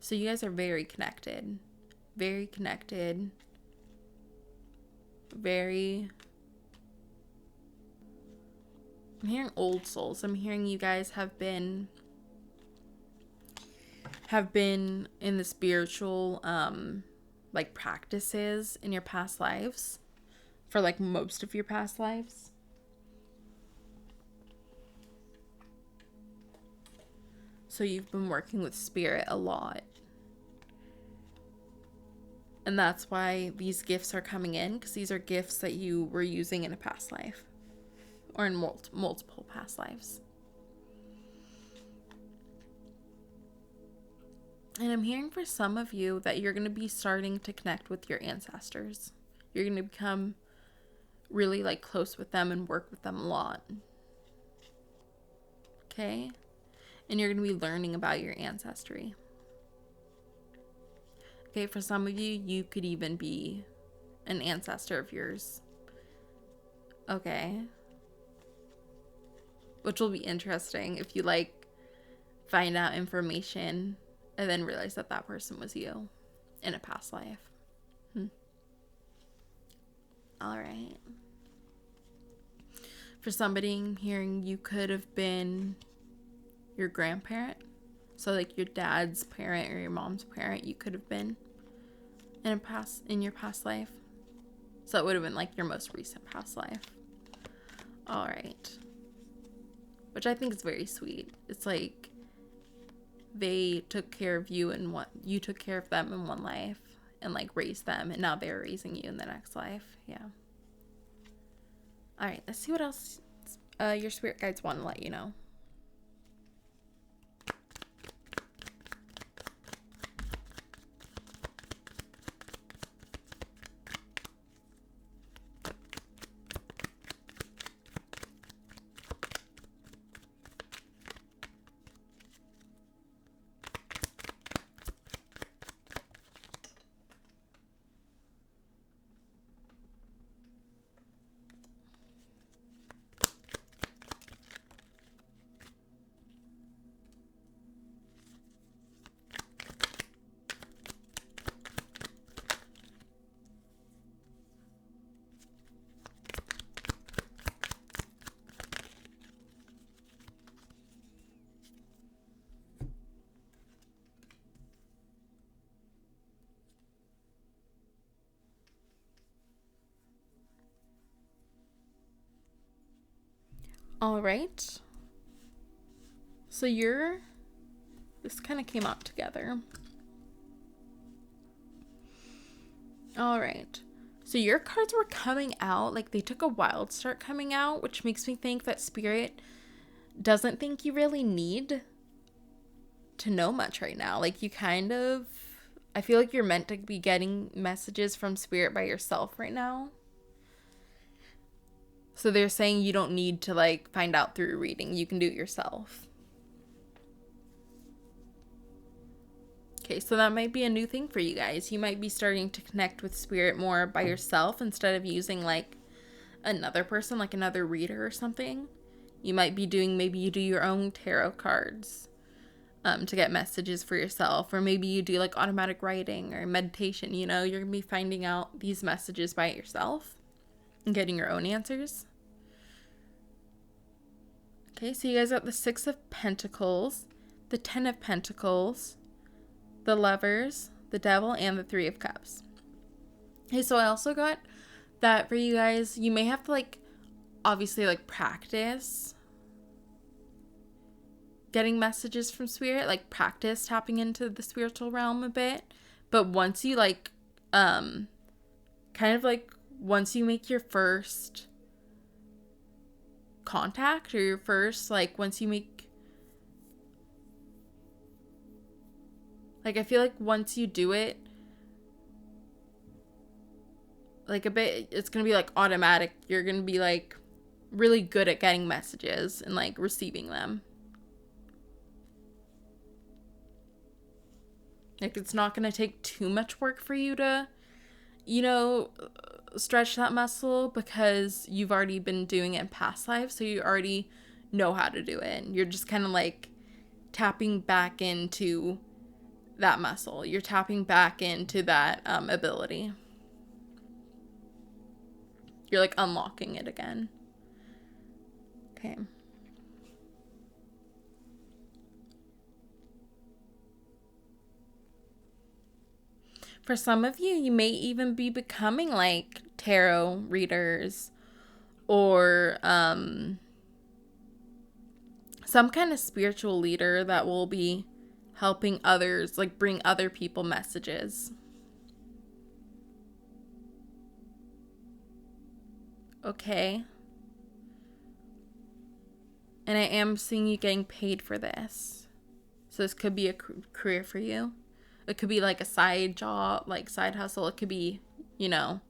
So you guys are very connected. Very connected. Very... I'm hearing old souls. I'm hearing you guys have been in the spiritual like practices in your past lives for like most of your past lives. So you've been working with spirit a lot. And that's why these gifts are coming in, because these are gifts that you were using in a past life or in multiple past lives. And I'm hearing for some of you that you're going to be starting to connect with your ancestors. You're going to become really like close with them and work with them a lot. Okay? And you're going to be learning about your ancestry. Okay, for some of you, you could even be an ancestor of yours. Okay. Which will be interesting if you like find out information and then realize that that person was you in a past life. All right. For somebody, I'm hearing you could have been your grandparent. So like your dad's parent or your mom's parent, you could have been in your past life. So it would have been like your most recent past life. All right. Which I think is very sweet. It's like they took care of you and what you took care of them in one life and like raised them, and now they're raising you in the next life. Yeah. All right, let's see what else your spirit guides want to let you know. All right. So this kind of came out together. All right. So your cards were coming out, like they took a while to start coming out, which makes me think that Spirit doesn't think you really need to know much right now. Like you kind of, I feel like you're meant to be getting messages from Spirit by yourself right now. So they're saying you don't need to like find out through reading. You can do it yourself. Okay, so that might be a new thing for you guys. You might be starting to connect with Spirit more by yourself instead of using like another person, like another reader or something. You might be doing, maybe you do your own tarot cards to get messages for yourself. Or maybe you do like automatic writing or meditation. You know, you're going to be finding out these messages by yourself and getting your own answers. Okay, so you guys got the Six of Pentacles, the Ten of Pentacles, the Lovers, the Devil, and the Three of Cups. Okay, so I also got that for you guys. You may have to like, obviously like practice getting messages from Spirit, like practice tapping into the spiritual realm a bit. But once you like, kind of like once you make your first contact or your first, like once you make, like I feel like once you do it, like a bit, it's gonna be like automatic. You're gonna be like really good at getting messages and like receiving them. Like it's not gonna take too much work for you to, you know, stretch that muscle because you've already been doing it in past lives, so you already know how to do it. You're just kind of like tapping back into that muscle. You're tapping back into that ability. You're like unlocking it again. Okay. For some of you, you may even be becoming like tarot readers or some kind of spiritual leader that will be helping others, like bring other people messages. Okay. And I am seeing you getting paid for this. So this could be a career for you. It could be like a side job, like side hustle. It could be, you know,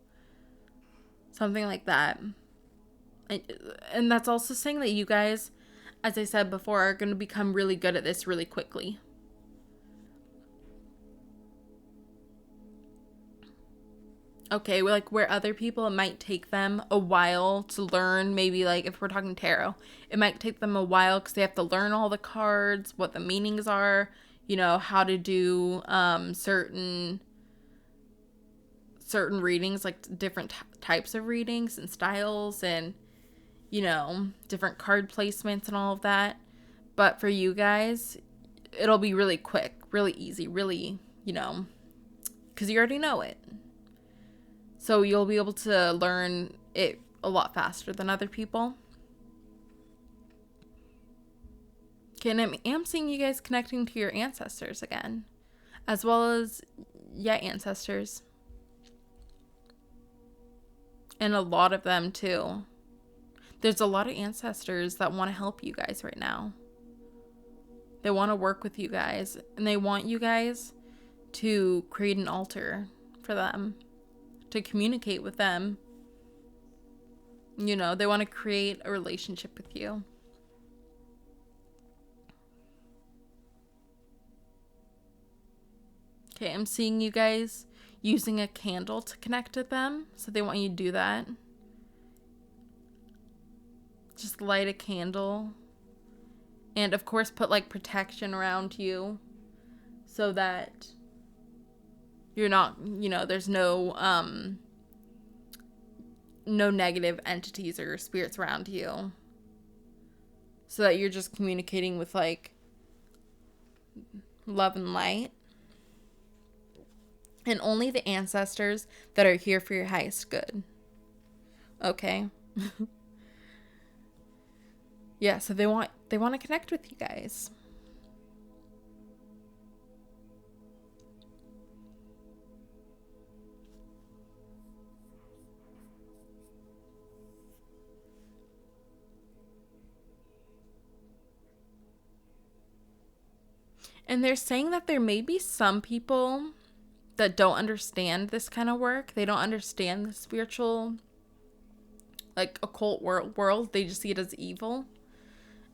something like that. And that's also saying that you guys, as I said before, are going to become really good at this really quickly. Okay, like where other people, it might take them a while to learn. Maybe like if we're talking tarot, it might take them a while because they have to learn all the cards, what the meanings are, you know, how to do certain readings, like different types of readings and styles and, you know, different card placements and all of that. But for you guys, it'll be really quick, really easy, really, you know, because you already know it. So you'll be able to learn it a lot faster than other people. Okay, and I am seeing you guys connecting to your ancestors again. As well as, yeah, ancestors. And a lot of them, too. There's a lot of ancestors that want to help you guys right now. They want to work with you guys. And they want you guys to create an altar for them. To communicate with them. You know, they want to create a relationship with you. Okay, I'm seeing you guys using a candle to connect with them. So they want you to do that. Just light a candle. And of course put like protection around you. So that you're not, you know, there's no negative entities or spirits around you. So that you're just communicating with like love and light. And only the ancestors that are here for your highest good. Okay. Yeah, so they want to connect with you guys. And they're saying that there may be some people that don't understand this kind of work. They don't understand the spiritual, like, occult world. They just see it as evil.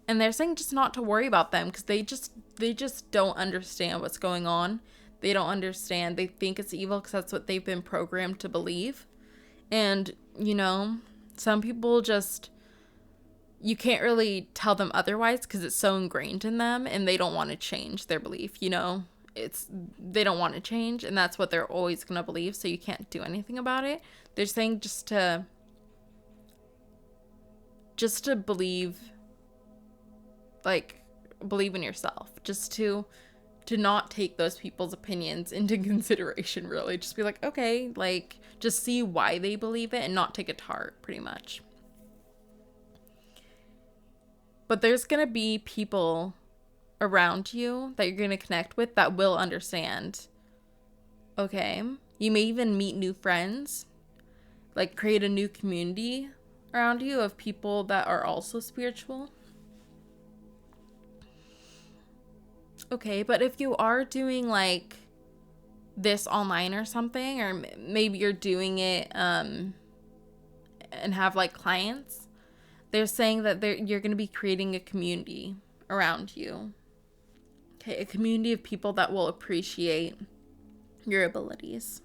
And they're saying just not to worry about them because they just don't understand what's going on. They don't understand. They think it's evil because that's what they've been programmed to believe. And, you know, some people just, you can't really tell them otherwise because it's so ingrained in them and they don't want to change their belief, you know? They don't want to change, and that's what they're always going to believe, so you can't do anything about it. They're saying just to believe, like, believe in yourself. Just to not take those people's opinions into consideration, really. Just be like, okay, like, just see why they believe it and not take it to heart, pretty much. But there's going to be people around you that you're going to connect with that will understand. Okay? You may even meet new friends. Like, create a new community around you of people that are also spiritual. Okay, but if you are doing, like, this online or something, or maybe you're doing it and have, like, clients, they're saying that you're going to be creating a community around you. Okay, a community of people that will appreciate your abilities.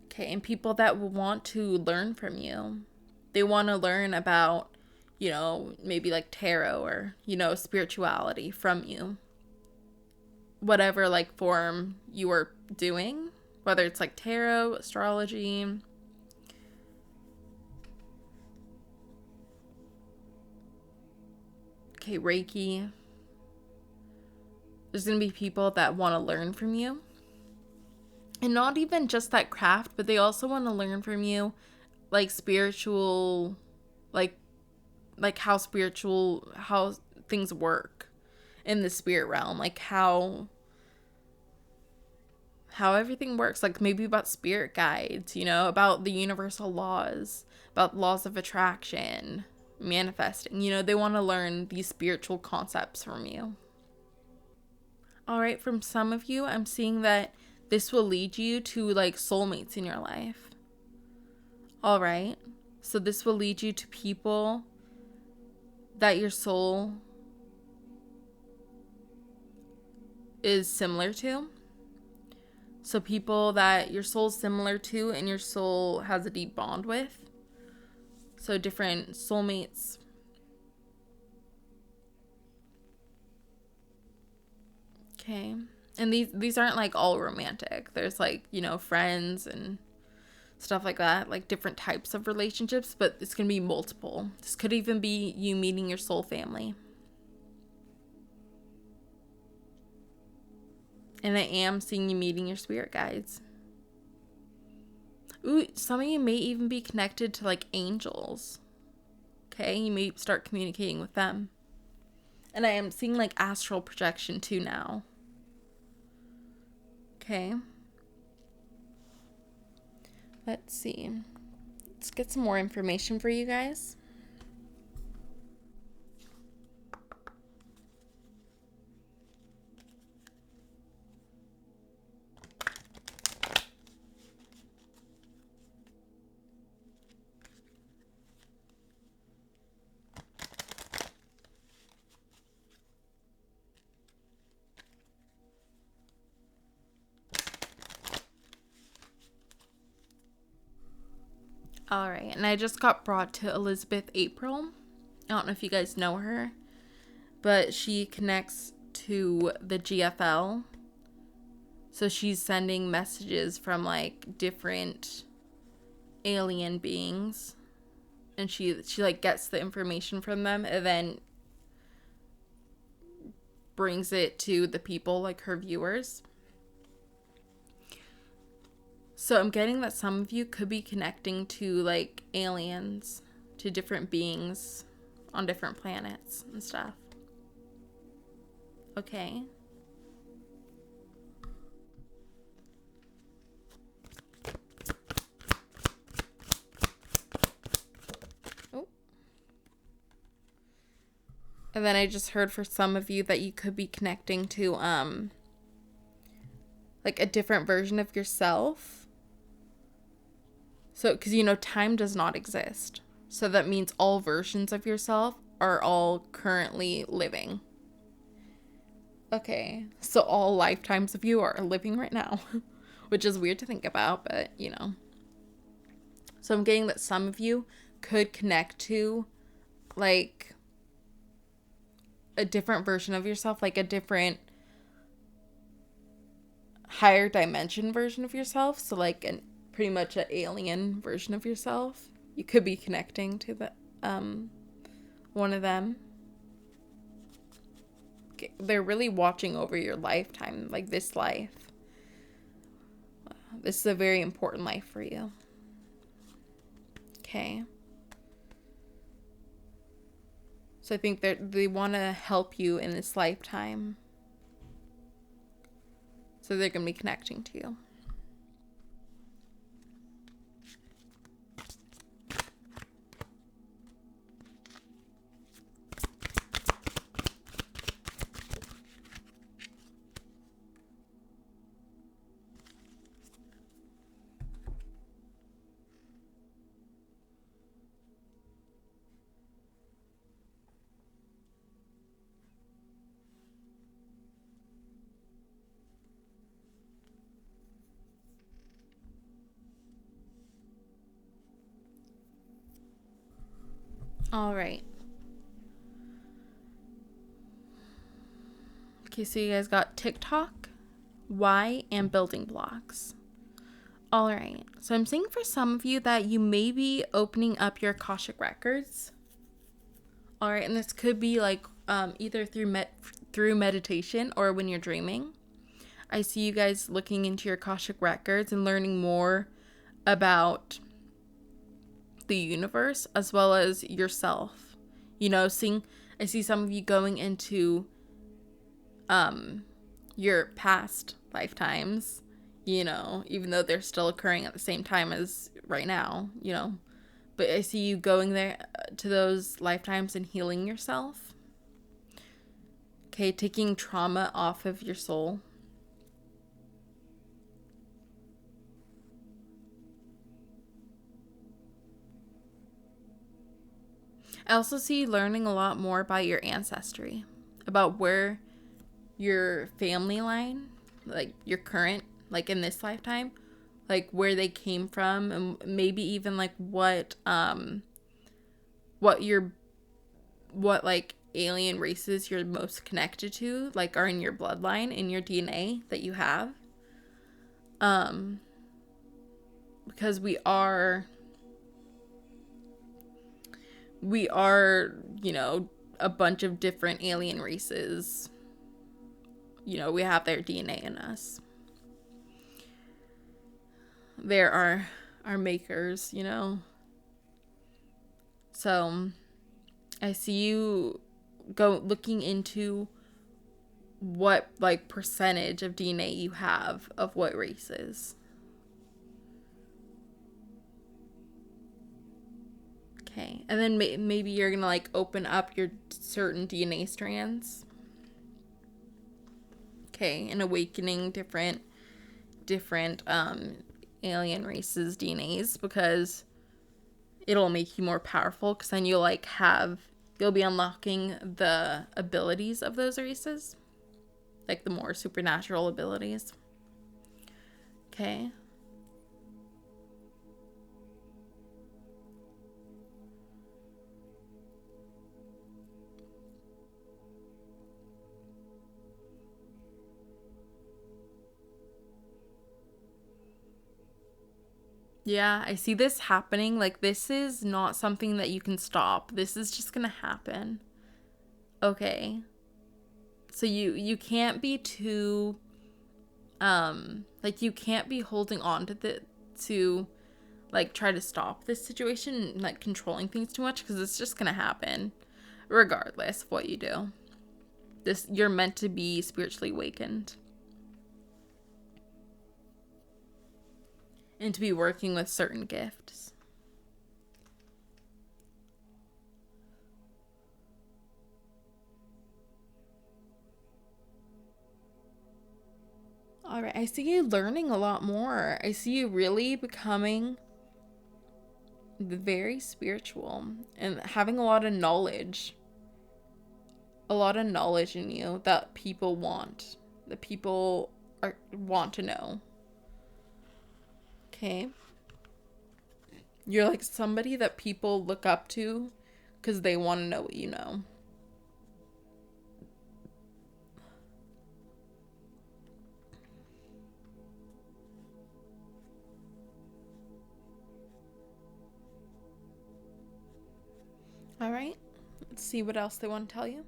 Okay, and people that will want to learn from you. They want to learn about, you know, maybe like tarot or, you know, spirituality from you. Whatever, like, form you are doing, whether it's like tarot, astrology. Okay, reiki. There's going to be people that want to learn from you. And not even just that craft, but they also want to learn from you, like, spiritual, like how things work in the spirit realm. Like, how everything works. Like, maybe about spirit guides, you know, about the universal laws, about laws of attraction, manifesting. You know, they want to learn these spiritual concepts from you. All right, from some of you, I'm seeing that this will lead you to, like, soulmates in your life. All right, so this will lead you to people that your soul is similar to. So people that your soul's similar to and your soul has a deep bond with. So different soulmates. Okay. And these aren't, like, all romantic. There's, like, you know, friends and stuff like that, like different types of relationships, but it's going to be multiple. This could even be you meeting your soul family. And I am seeing you meeting your spirit guides. Ooh, some of you may even be connected to, like, angels. Okay, you may start communicating with them. And I am seeing, like, astral projection too now. Okay. Let's see. Let's get some more information for you guys. All right, and I just got brought to Elizabeth April. I don't know if you guys know her, but she connects to the GFL. So she's sending messages from, like, different alien beings, and she like gets the information from them and then brings it to the people, like her viewers. So I'm getting that some of you could be connecting to, like, aliens, to different beings on different planets and stuff. Okay. Oh. And then I just heard for some of you that you could be connecting to like a different version of yourself. So, because time does not exist. So that means all versions of yourself are all currently living. Okay, so all lifetimes of you are living right now, which is weird to think about, but So I'm getting that some of you could connect to like a different version of yourself, like a different higher dimension version of yourself. So like pretty much an alien version of yourself. You could be connecting to one of them. They're really watching over your lifetime, like this life. This is a very important life for you. Okay. So I think they want to help you in this lifetime. So they're going to be connecting to you. All right. Okay, so you guys got TikTok, why, and building blocks. All right. So I'm seeing for some of you that you may be opening up your Akashic records. All right, and this could be like either through meditation or when you're dreaming. I see you guys looking into your Akashic records and learning more about the universe as well as yourself. I see some of you going into your past lifetimes, even though they're still occurring at the same time as right now, but I see you going there to those lifetimes and healing yourself. Okay, taking trauma off of your soul. I also see you learning a lot more about your ancestry, about where your family line, like your current, like in this lifetime, like where they came from, and maybe even like what like alien races you're most connected to, like are in your bloodline, in your DNA that you have. Because we are, a bunch of different alien races. We have their DNA in us. There are our makers, So I see you looking into what like percentage of DNA you have of what races. Okay, and then maybe you're gonna like open up your certain DNA strands. Okay, and awakening different alien races DNAs, because it'll make you more powerful, because then you'll be unlocking the abilities of those races, like the more supernatural abilities. Okay. Yeah, I see this happening. Like, this is not something that you can stop. This is just gonna happen. Okay. So you can't be too, like, you can't be holding on to, like, try to stop this situation, like, controlling things too much, because it's just gonna happen regardless of what you do. You're meant to be spiritually awakened. And to be working with certain gifts. All right, I see you learning a lot more. I see you really becoming very spiritual and having a lot of knowledge. A lot of knowledge in you that people want. That people want to know. Okay. You're like somebody that people look up to because they want to know what you know. All right. Let's see what else they want to tell you.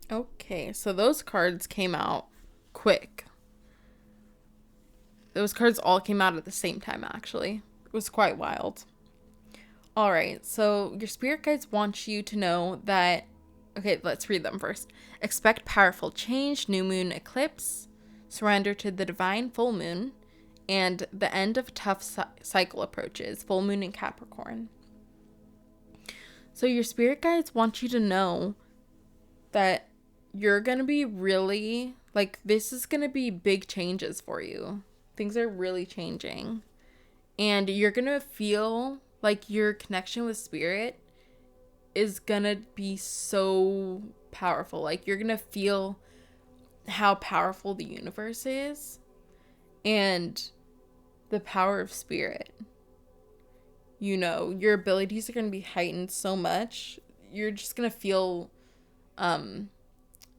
Okay, so those cards came out quick. Those cards all came out at the same time, actually. It was quite wild. All right, so your spirit guides want you to know that... Okay, let's read them first. Expect powerful change, new moon eclipse, surrender to the divine full moon, and the end of tough cycle approaches, full moon in Capricorn. So your spirit guides want you to know that you're going to be really, like, this is going to be big changes for you. Things are really changing. And you're going to feel like your connection with spirit is going to be so powerful. Like, you're going to feel how powerful the universe is and the power of spirit. You know, your abilities are going to be heightened so much. You're just going to feel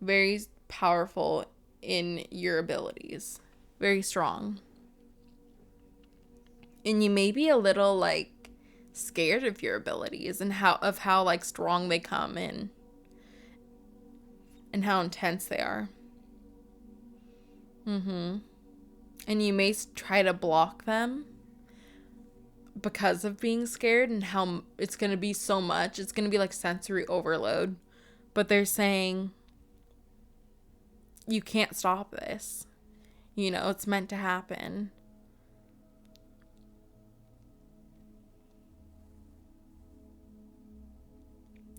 very powerful in your abilities. Very strong. And you may be a little, like, scared of your abilities and how like strong they come in and how intense they are. And you may try to block them because of being scared and how it's going to be so much. It's going to be like sensory overload. But they're saying, you can't stop this. You know, it's meant to happen.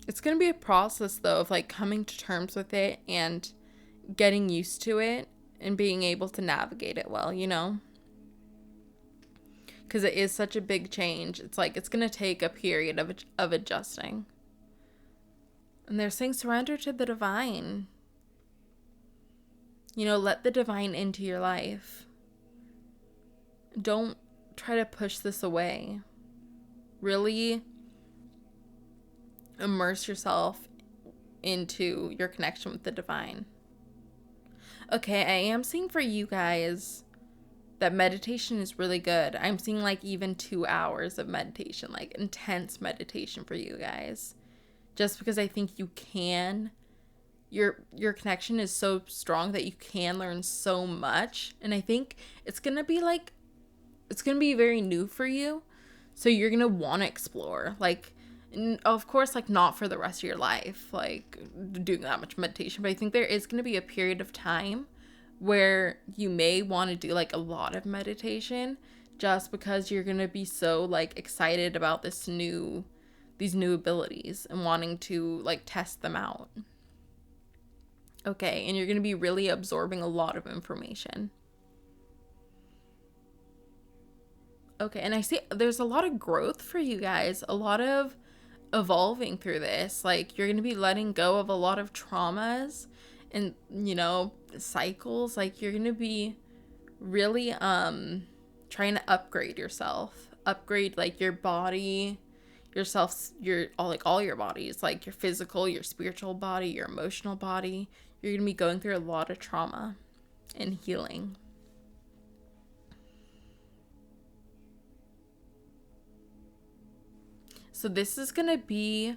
It's going to be a process, though, of, like, coming to terms with it and getting used to it and being able to navigate it well, you know? Because it is such a big change. It's like, it's going to take a period of adjusting. And they're saying surrender to the divine. You know, let the divine into your life. Don't try to push this away. Really immerse yourself into your connection with the divine. Okay, I am seeing for you guys that meditation is really good. I'm seeing like even 2 hours of meditation, like intense meditation for you guys. Just because I think you can. Your connection is so strong that you can learn so much. And I think it's going to be very new for you. So you're going to want to explore. Like, of course, like, not for the rest of your life, like, doing that much meditation. But I think there is going to be a period of time where you may want to do, like, a lot of meditation just because you're going to be so, like, excited about these new abilities and wanting to, like, test them out. Okay, and you're going to be really absorbing a lot of information. Okay, and I see there's a lot of growth for you guys, a lot of evolving through this. Like, you're going to be letting go of a lot of traumas and, you know, cycles. Like, you're going to be really trying to upgrade yourself. Upgrade, like, your body, yourself, all your bodies, like your physical, your spiritual body, your emotional body. You're going to be going through a lot of trauma and healing. So this is going to be,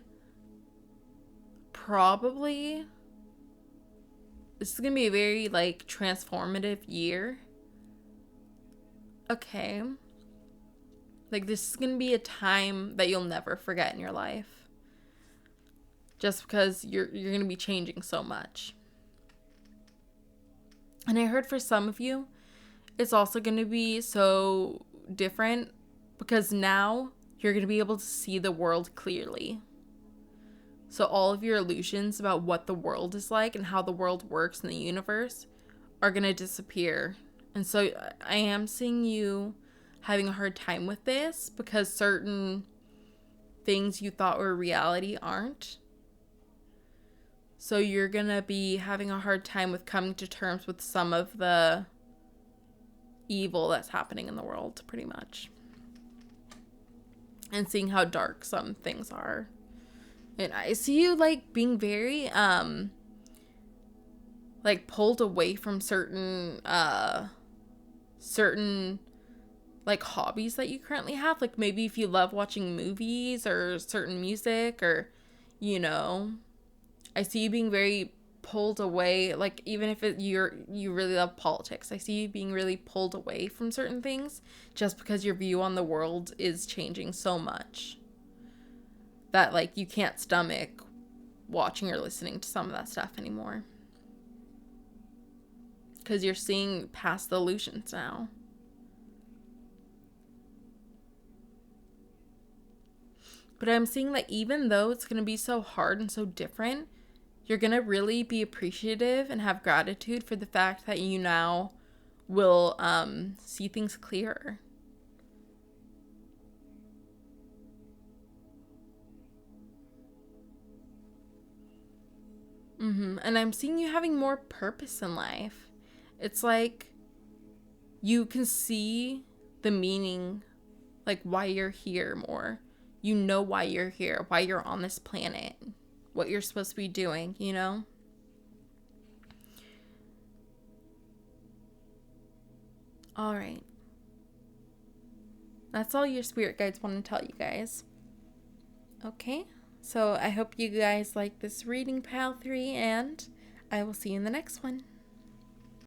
probably, this is going to be a very, like, transformative year. Okay. Like, this is going to be a time that you'll never forget in your life. Just because you're going to be changing so much. And I heard for some of you, it's also going to be so different because now you're going to be able to see the world clearly. So all of your illusions about what the world is like and how the world works in the universe are going to disappear. And so I am seeing you having a hard time with this because certain things you thought were reality aren't. So you're going to be having a hard time with coming to terms with some of the evil that's happening in the world, pretty much. And seeing how dark some things are. And I see you, like, being very, like, pulled away from certain, like, hobbies that you currently have. Like, maybe if you love watching movies or certain music or, you know, I see you being very pulled away. Like, even if you really love politics, I see you being really pulled away from certain things just because your view on the world is changing so much that, like, you can't stomach watching or listening to some of that stuff anymore. Because you're seeing past the illusions now. But I'm seeing that even though it's going to be so hard and so different, you're going to really be appreciative and have gratitude for the fact that you now will see things clearer. And I'm seeing you having more purpose in life. It's like you can see the meaning, like why you're here more. You know why you're here, why you're on this planet, what you're supposed to be doing, you know? All right. That's all your spirit guides want to tell you guys. Okay. So I hope you guys like this reading, Pal 3, and I will see you in the next one.